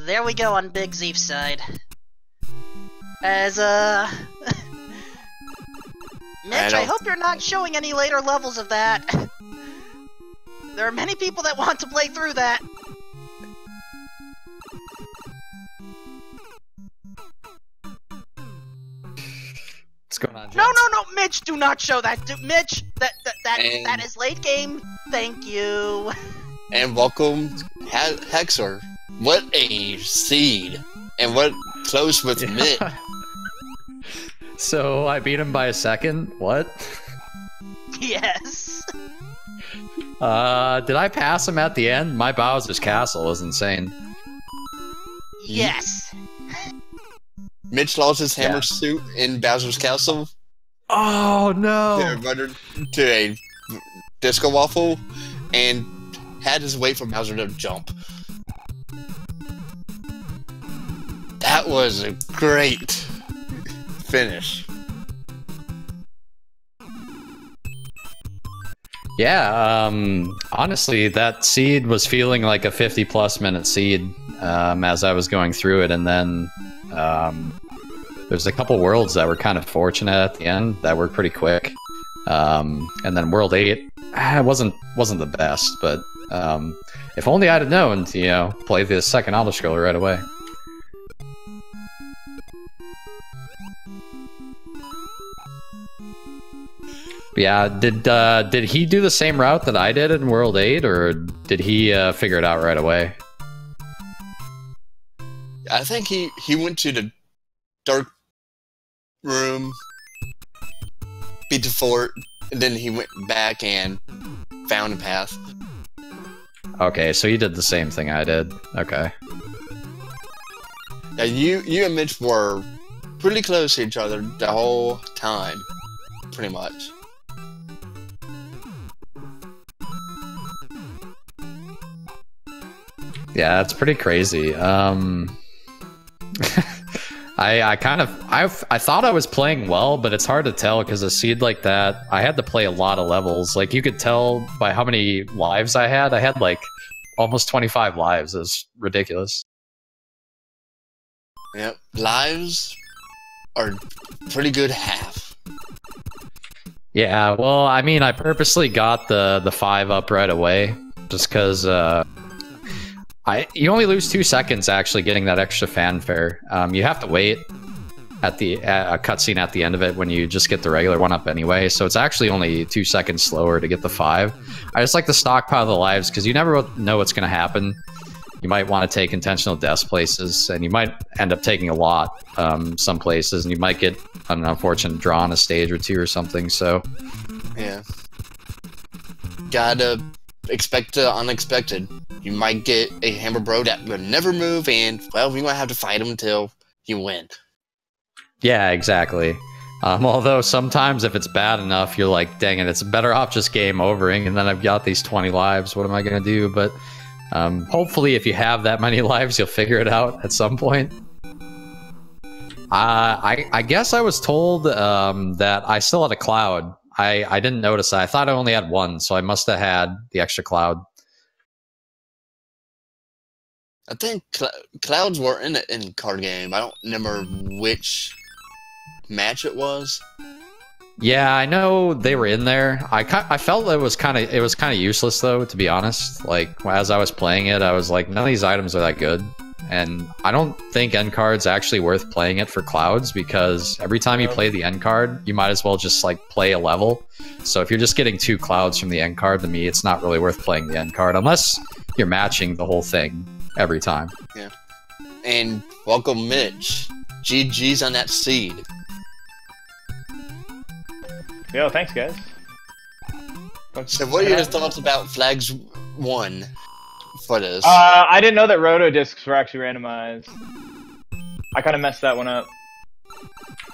there we go on BigZeeff's side. As Mitch, I hope you're not showing any later levels of that. There are many people that want to play through that. What's going on, James? No, Mitch, do not show that. Mitch, that is late game. Thank you. And welcome, TheHaxor. What a seed. And what close with Mitt. So I beat him by a second? What? Yes. Did I pass him at the end? My Bowser's Castle was insane. Yes. Mitch lost his hammer suit in Bowser's Castle. Oh no! To a disco waffle, and had his wait for Bowser to jump. That was a great finish. Yeah, honestly, that seed was feeling like a 50-plus minute seed as I was going through it, and then there's a couple worlds that were kind of fortunate at the end that were pretty quick, and then World 8 wasn't the best, but if only I'd have known to play the second auto-scroller right away. Yeah, did he do the same route that I did in World 8, or did he figure it out right away? I think he went to the dark room, beat the fort, and then he went back and found a path. Okay, so he did the same thing I did. Okay. Yeah, you and Mitch were pretty close to each other the whole time, pretty much. Yeah, it's pretty crazy. I thought I was playing well, but it's hard to tell because a seed like that, I had to play a lot of levels. Like, you could tell by how many lives I had. I had like almost 25 lives. It was ridiculous. Yep, lives are pretty good half. Yeah, well, I mean, I purposely got the 5 up right away just because you only lose 2 seconds actually getting that extra fanfare. You have to wait at the cutscene at the end of it when you just get the regular one up anyway. So it's actually only 2 seconds slower to get the 5. I just like to stockpile the lives because you never know what's going to happen. You might want to take intentional deaths places, and you might end up taking a lot some places, and you might get an unfortunate draw on a stage or 2 or something. So yeah, gotta expect the unexpected. You might get a Hammer Bro that will never move, and, well, we might have to fight him until you win. Yeah, exactly. Although sometimes if it's bad enough, you're like, dang it, it's better off just game overing, and then I've got these 20 lives. What am I going to do? But hopefully if you have that many lives, you'll figure it out at some point. I guess I was told that I still had a cloud. I didn't notice that. I thought I only had one, so I must have had the extra cloud. I think clouds were in the end card game. I don't remember which match it was. Yeah, I know they were in there. I felt it was kind of useless though, to be honest. Like as I was playing it, I was like, none of these items are that good, and I don't think end card's actually worth playing it for clouds, because every time you play the end card, you might as well just like play a level. So if you're just getting 2 clouds from the end card, to me, it's not really worth playing the end card unless you're matching the whole thing every time. Yeah. And welcome, Mitch. GG's on that seed. Yo, thanks, guys. So what are your thoughts about Flags 1 for this? I didn't know that roto discs were actually randomized. I kind of messed that one up.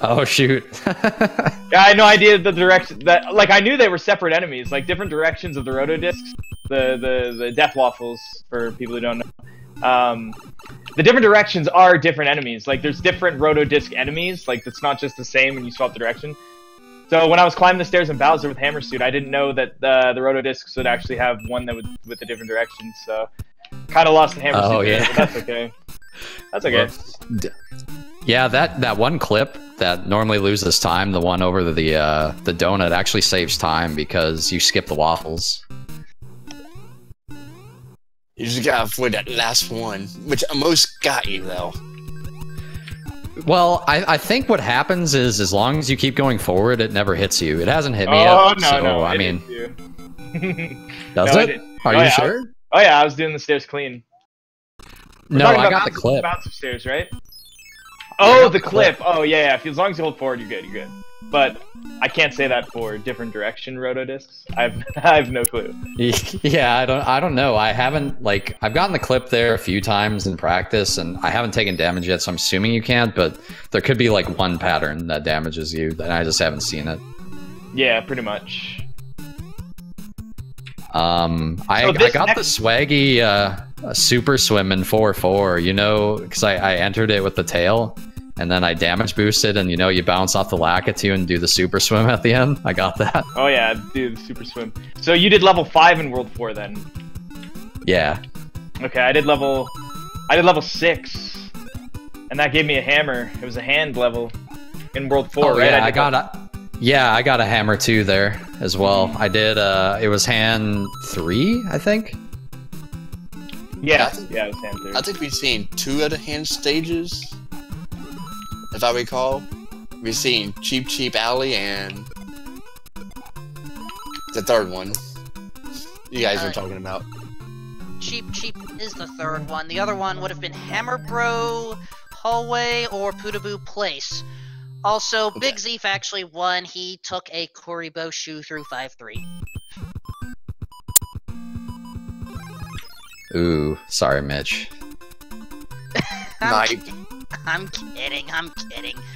Oh shoot. Yeah, I had no idea the direction that, like, I knew they were separate enemies, like different directions of the roto discs, the death waffles for people who don't know. The different directions are different enemies. Like there's different roto disc enemies. Like it's not just the same when you swap the direction. So when I was climbing the stairs in Bowser with Hammer Suit, I didn't know that the roto discs would actually have one that would with a different direction. So kind of lost the Hammer Suit. Yeah. There, but that's okay. That's okay. Yeah, that one clip that normally loses time, the one over the donut, actually saves time because you skip the waffles. You just gotta avoid that last one, which almost got you though. Well, I think what happens is as long as you keep going forward, it never hits you. It hasn't hit me yet. Oh no, so, no! I mean, does no, it? Are you sure? Oh yeah, I was doing the stairs clean. No, I got the clip. Bounce upstairs, right? Oh, the clip. Oh yeah, yeah. As long as you hold forward, you're good. You're good. But I can't say that for different direction roto discs. I have no clue. Yeah, I don't know. I haven't, like, I've gotten the clip there a few times in practice, and I haven't taken damage yet, so I'm assuming you can't. But there could be like one pattern that damages you, and I just haven't seen it. Yeah, pretty much. I got the swaggy super swim in 4-4. You know, because I entered it with the tail. And then I damage boosted, and you know, you bounce off the Lakitu and do the super swim at the end. I got that. Oh yeah, do the super swim. So you did level 5 in World 4 then? Yeah. Okay, I did level 6, and that gave me a hammer. It was a hand level in World 4, right? Yeah, I got a hammer too there as well. I did. It was hand 3, I think. Yeah, yeah, it was hand 3. I think we've seen 2 of the hand stages. If I recall, we've seen Cheap Alley and the third one you guys were talking about. Cheap is the third one. The other one would have been Hammer Bro, Hallway, or Pootaboo Place. Also, Okay. BigZeeff actually won. He took a Kuribo shoe through 5-3. Ooh, sorry, Mitch. I'm kidding.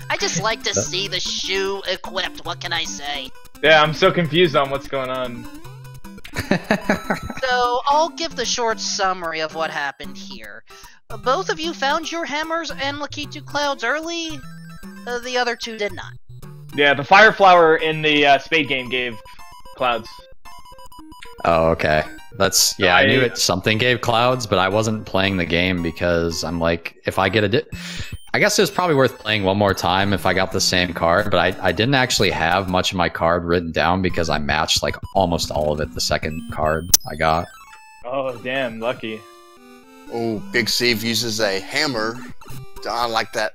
I just like to see the shoe equipped. What can I say? Yeah, I'm so confused on what's going on. So, I'll give the short summary of what happened here. Both of you found your hammers and Lakitu clouds early. The other 2 did not. Yeah, the fire flower in the spade game gave clouds. Oh, okay. That's, yeah, I knew it. Something gave clouds, but I wasn't playing the game because I'm like, if I get I guess it was probably worth playing one more time if I got the same card, but I didn't actually have much of my card written down because I matched like almost all of it the second card I got. Oh, damn, lucky. Oh, BigZeeff uses a hammer to unlock that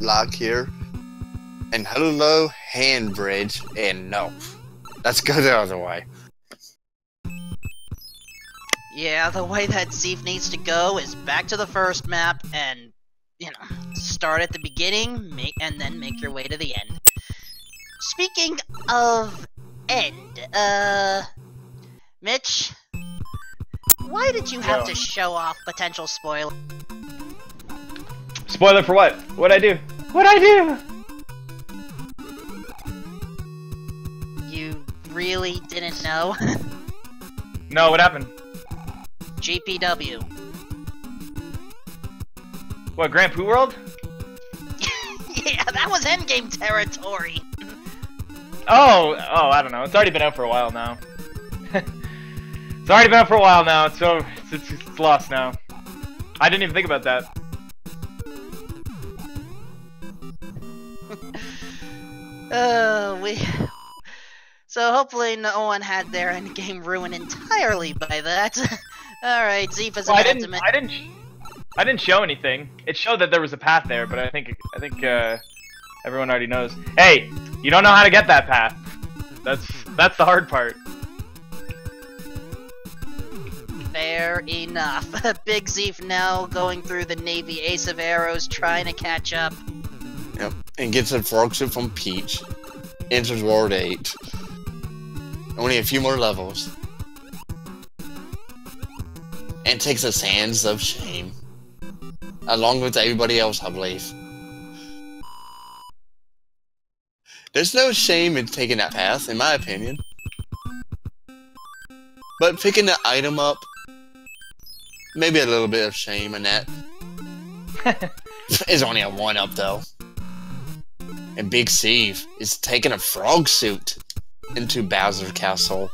lock here. And hello, hand bridge, and no. Let's go the other way. Yeah, the way that Zeeff needs to go is back to the first map and, you know, start at the beginning, and then make your way to the end. Speaking of end, Mitch, why did you have to show off potential spoiler? Spoiler for what? What'd I do? What'd I do? really didn't know? No, what happened? GPW. What, Grand Poo World? Yeah, that was endgame territory. Oh, I don't know. It's already been out for a while now. It's already been out for a while now. So it's lost now. I didn't even think about that. So hopefully no one had their endgame ruined entirely by that. All right, Zeeff is an ultimate. I didn't show anything. It showed that there was a path there, but I think everyone already knows. Hey, you don't know how to get that path. That's the hard part. Fair enough. BigZeeff now going through the Navy Ace of Arrows, trying to catch up. Yep, and gets a frog suit from Peach. Enters World 8. Only a few more levels. And takes the Sands of Shame. Along with everybody else, I believe. There's no shame in taking that path, in my opinion. But picking the item up, maybe a little bit of shame in that. It's only a 1-up though. And BigZeeff is taking a frog suit into Bowser's castle.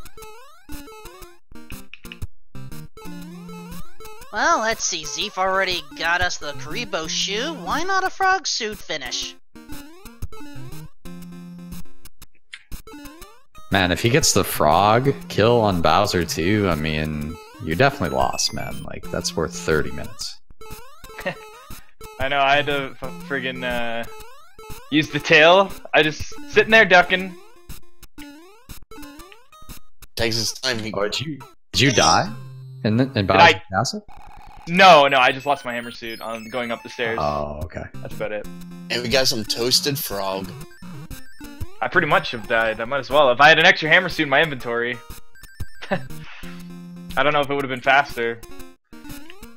Well, let's see. Zeeff already got us the Karibo shoe. Why not a frog suit finish? Man, if he gets the frog kill on Bowser too, I mean, you definitely lost, man. Like, that's worth 30 minutes. I know, I had to friggin' use the tail. I just sitting there ducking. Takes his time. Oh, did you die in Bowser's castle? No, I just lost my hammer suit on going up the stairs. Oh, okay. That's about it. And we got some toasted frog. I pretty much have died. I might as well. If I had an extra hammer suit in my inventory. I don't know if it would have been faster.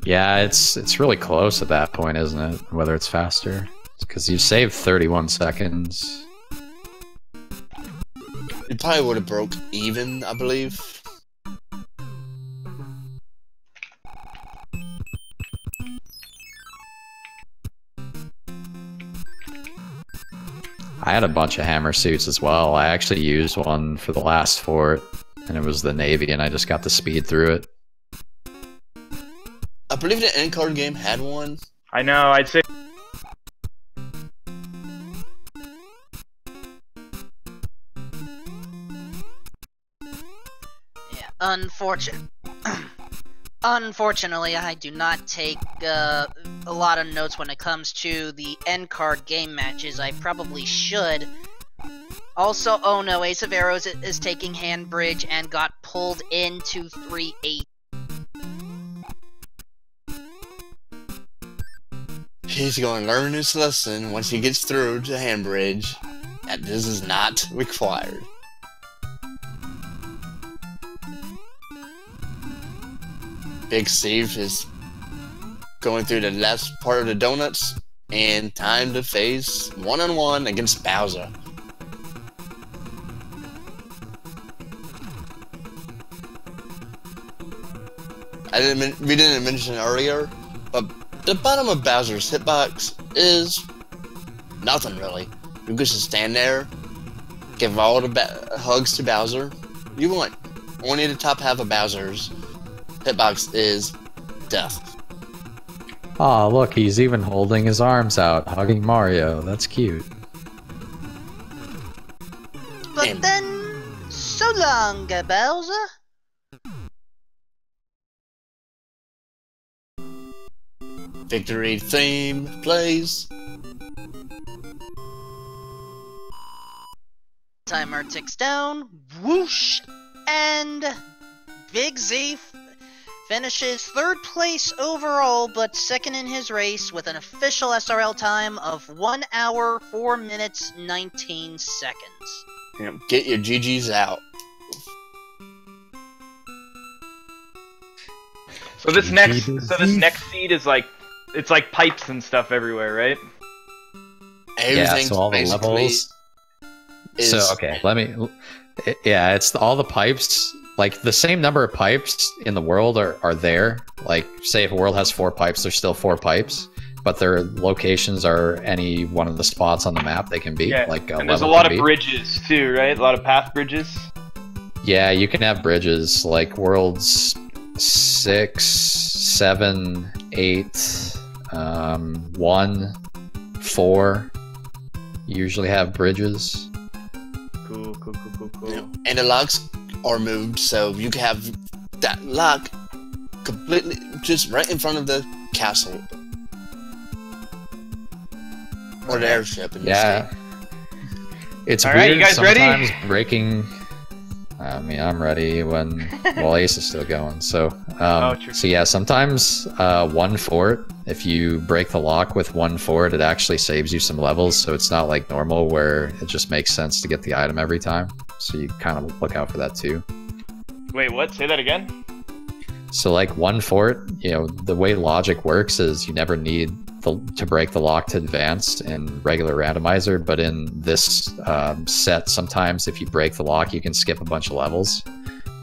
Yeah, it's really close at that point, isn't it? Whether it's faster. Because you saved 31 seconds. It probably would have broke even, I believe. I had a bunch of hammer suits as well. I actually used one for the last fort, and it was the Navy, and I just got the speed through it. I believe the end card game had one. I know, I'd say. Yeah, unfortunately, I do not take a lot of notes when it comes to the end card game matches. I probably should. Also, oh no, Ace of Arrows is taking Handbridge and got pulled into 3-8. He's going to learn his lesson once he gets through to Handbridge, that this is not required. BigZeeff is going through the last part of the donuts, and time to face one-on-one against Bowser. We didn't mention it earlier, but the bottom of Bowser's hitbox is nothing really. You can just stand there, give all the hugs to Bowser you want. Only the top half of Bowser's hitbox is death. Aw, look, he's even holding his arms out, hugging Mario. That's cute. But then, so long, Bowser. Victory theme plays. Timer ticks down. Whoosh! And BigZeeff finishes 3rd place overall, but 2nd in his race with an official SRL time of 1 hour, 4 minutes, 19 seconds. Yeah, get your GGs out. So this next seed is like, it's like pipes and stuff everywhere, right? Everything's yeah, so all the basically levels. is So okay, let me. Yeah, it's all the pipes. Like the same number of pipes in the world are there. Like say if a world has 4 pipes, there's still 4 pipes, but their locations are any one of the spots on the map they can be. Yeah, like and there's a lot of bridges too, right? A lot of path bridges. Yeah, you can have bridges like worlds 6, 7, 8, 1, 4. Usually have bridges. Cool. And the locks are moved, so you can have that lock completely just right in front of the castle. Or the airship in this game. It's All weird right, you guys sometimes ready? breaking. I mean, I'm ready when Ace is still going. So, True. so yeah, sometimes 1 fort. If you break the lock with 1 fort, it actually saves you some levels. So it's not like normal where it just makes sense to get the item every time. So you kind of look out for that too. Wait, what? Say that again? So like 1 fort, you know, the way logic works is you never need to break the lock to advance in regular randomizer, but in this set, sometimes if you break the lock, you can skip a bunch of levels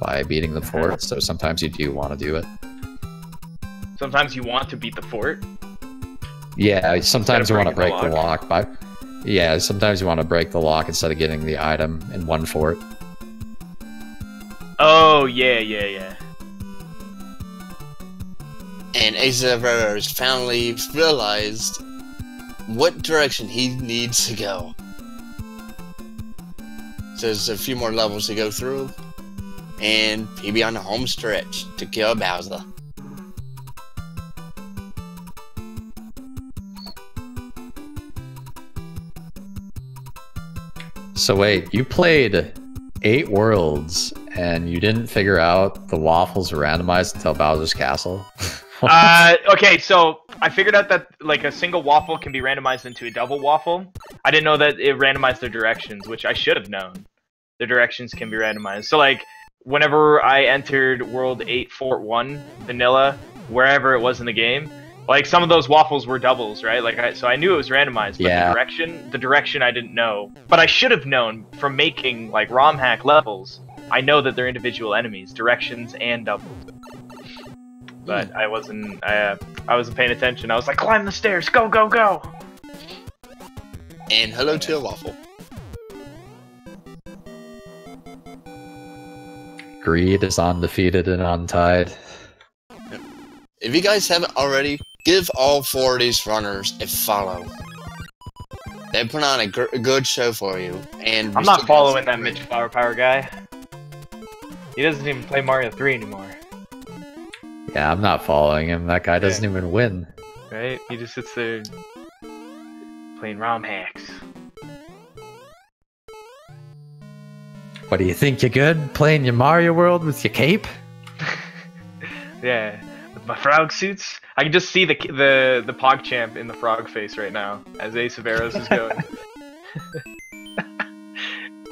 by beating the fort. So sometimes you do want to do it. Sometimes you want to beat the fort. Yeah, sometimes you want to break the lock. lock. Yeah, sometimes you want to break the lock instead of getting the item in 1 fort. Oh, yeah. And Ace of Arrows finally realized what direction he needs to go. So there's a few more levels to go through, and he'll be on the home stretch to kill Bowser. So wait, you played 8 worlds and you didn't figure out the waffles were randomized until Bowser's Castle? Okay, so I figured out that like a single waffle can be randomized into a double waffle. I didn't know that it randomized their directions, which I should have known. The directions can be randomized. So like whenever I entered World 8 Fort 1 vanilla, wherever it was in the game, like some of those waffles were doubles, right? Like so I knew it was randomized, but Yeah. the direction I didn't know. But I should have known from making like ROM hack levels. I know that they're individual enemies, directions and doubles. But I wasn't paying attention. I was like, climb the stairs, go! And hello to a waffle. Greed is undefeated and untied. If you guys haven't already, give all 4 of these runners a follow. They put on a good show for you. And I'm not following that mitchflowerpower guy. He doesn't even play Mario 3 anymore. Yeah, I'm not following him. That guy doesn't even win. Right? He just sits there playing ROM hacks. What do you think, you're good? Playing your Mario World with your cape? Yeah, with my frog suits. I can just see the PogChamp in the frog face right now as Ace of Arrows is going.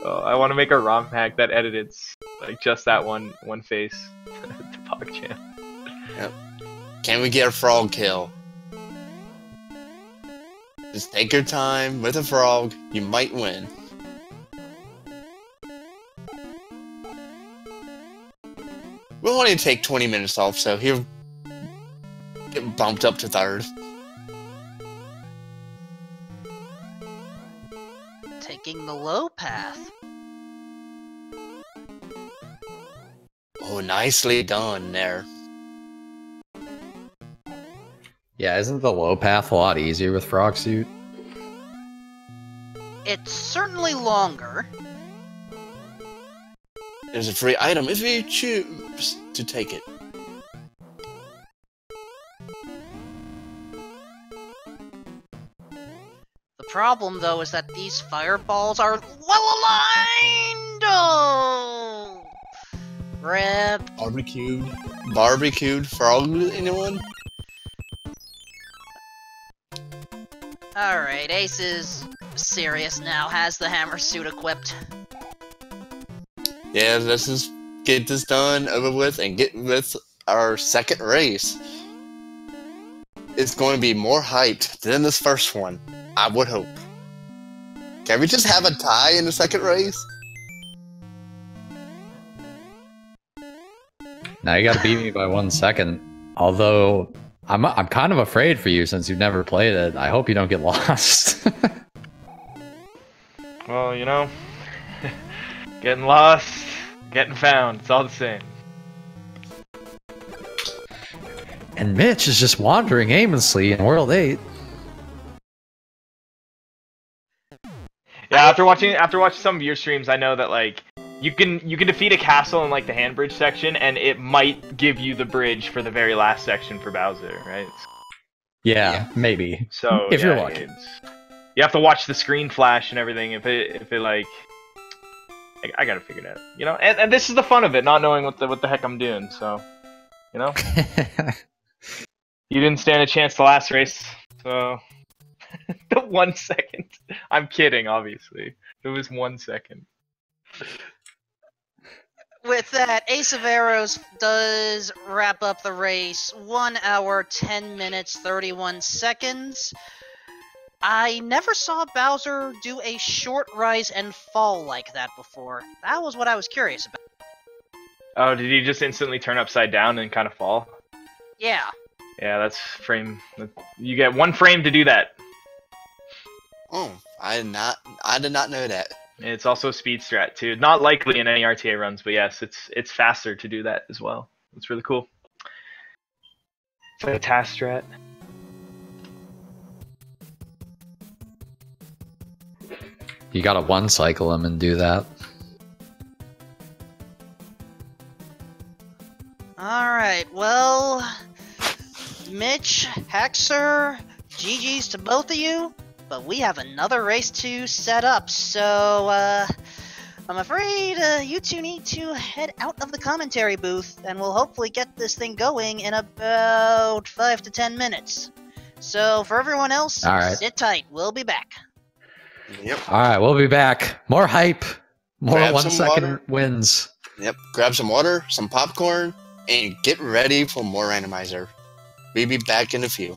Oh, I want to make a ROM hack that edits like just that one face to PogChamp. Yep. Can we get a frog kill? Just take your time with a frog. You might win. We'll only take 20 minutes off, so he'll get bumped up to 3rd. Taking the low path. Oh, nicely done there. Yeah, isn't the low path a lot easier with Frog Suit? It's certainly longer. There's a free item if you choose to take it. The problem, though, is that these fireballs are well aligned! Oh! Rip. Barbecued frog, anyone? Alright, Ace is serious now, has the hammer suit equipped. Yeah, let's just get this done, over with, and get with our 2nd race. It's going to be more hyped than this first one, I would hope. Can we just have a tie in the second race? Now you gotta beat me by 1 second. Although I'm kind of afraid for you since you've never played it. I hope you don't get lost. Well, you know, getting lost, getting found, it's all the same. And Mitch is just wandering aimlessly in World 8. Yeah, after watching some of your streams, I know that like you can defeat a castle in like the hand bridge section, and it might give you the bridge for the very last section for Bowser, right? Yeah, maybe. So if yeah, you're lucky. You have to watch the screen flash and everything. If it like, I gotta figure it out, you know. And this is the fun of it, not knowing what the heck I'm doing. So, you know, you didn't stand a chance the last race, so. The 1 second. I'm kidding, obviously. It was 1 second. With that, Ace of Arrows does wrap up the race. 1 hour, 10 minutes, 31 seconds. I never saw Bowser do a short rise and fall like that before. That was what I was curious about. Oh, did he just instantly turn upside down and kind of fall? Yeah. Yeah, that's frame. You get 1 frame to do that. Oh, I did not know that. It's also a speed strat too. Not likely in any RTA runs, but yes, it's faster to do that as well. It's really cool. It's like a task strat. You gotta one cycle him and do that. Alright, well, Mitch, Haxor, GG's to both of you. But we have another race to set up, so I'm afraid you two need to head out of the commentary booth, and we'll hopefully get this thing going in about 5 to 10 minutes. So for everyone else, sit tight. We'll be back. Yep. All right, we'll be back. More hype, more Grab 1 some second water. wins. Yep. Grab some water, some popcorn, and get ready for more Randomizer. We'll be back in a few.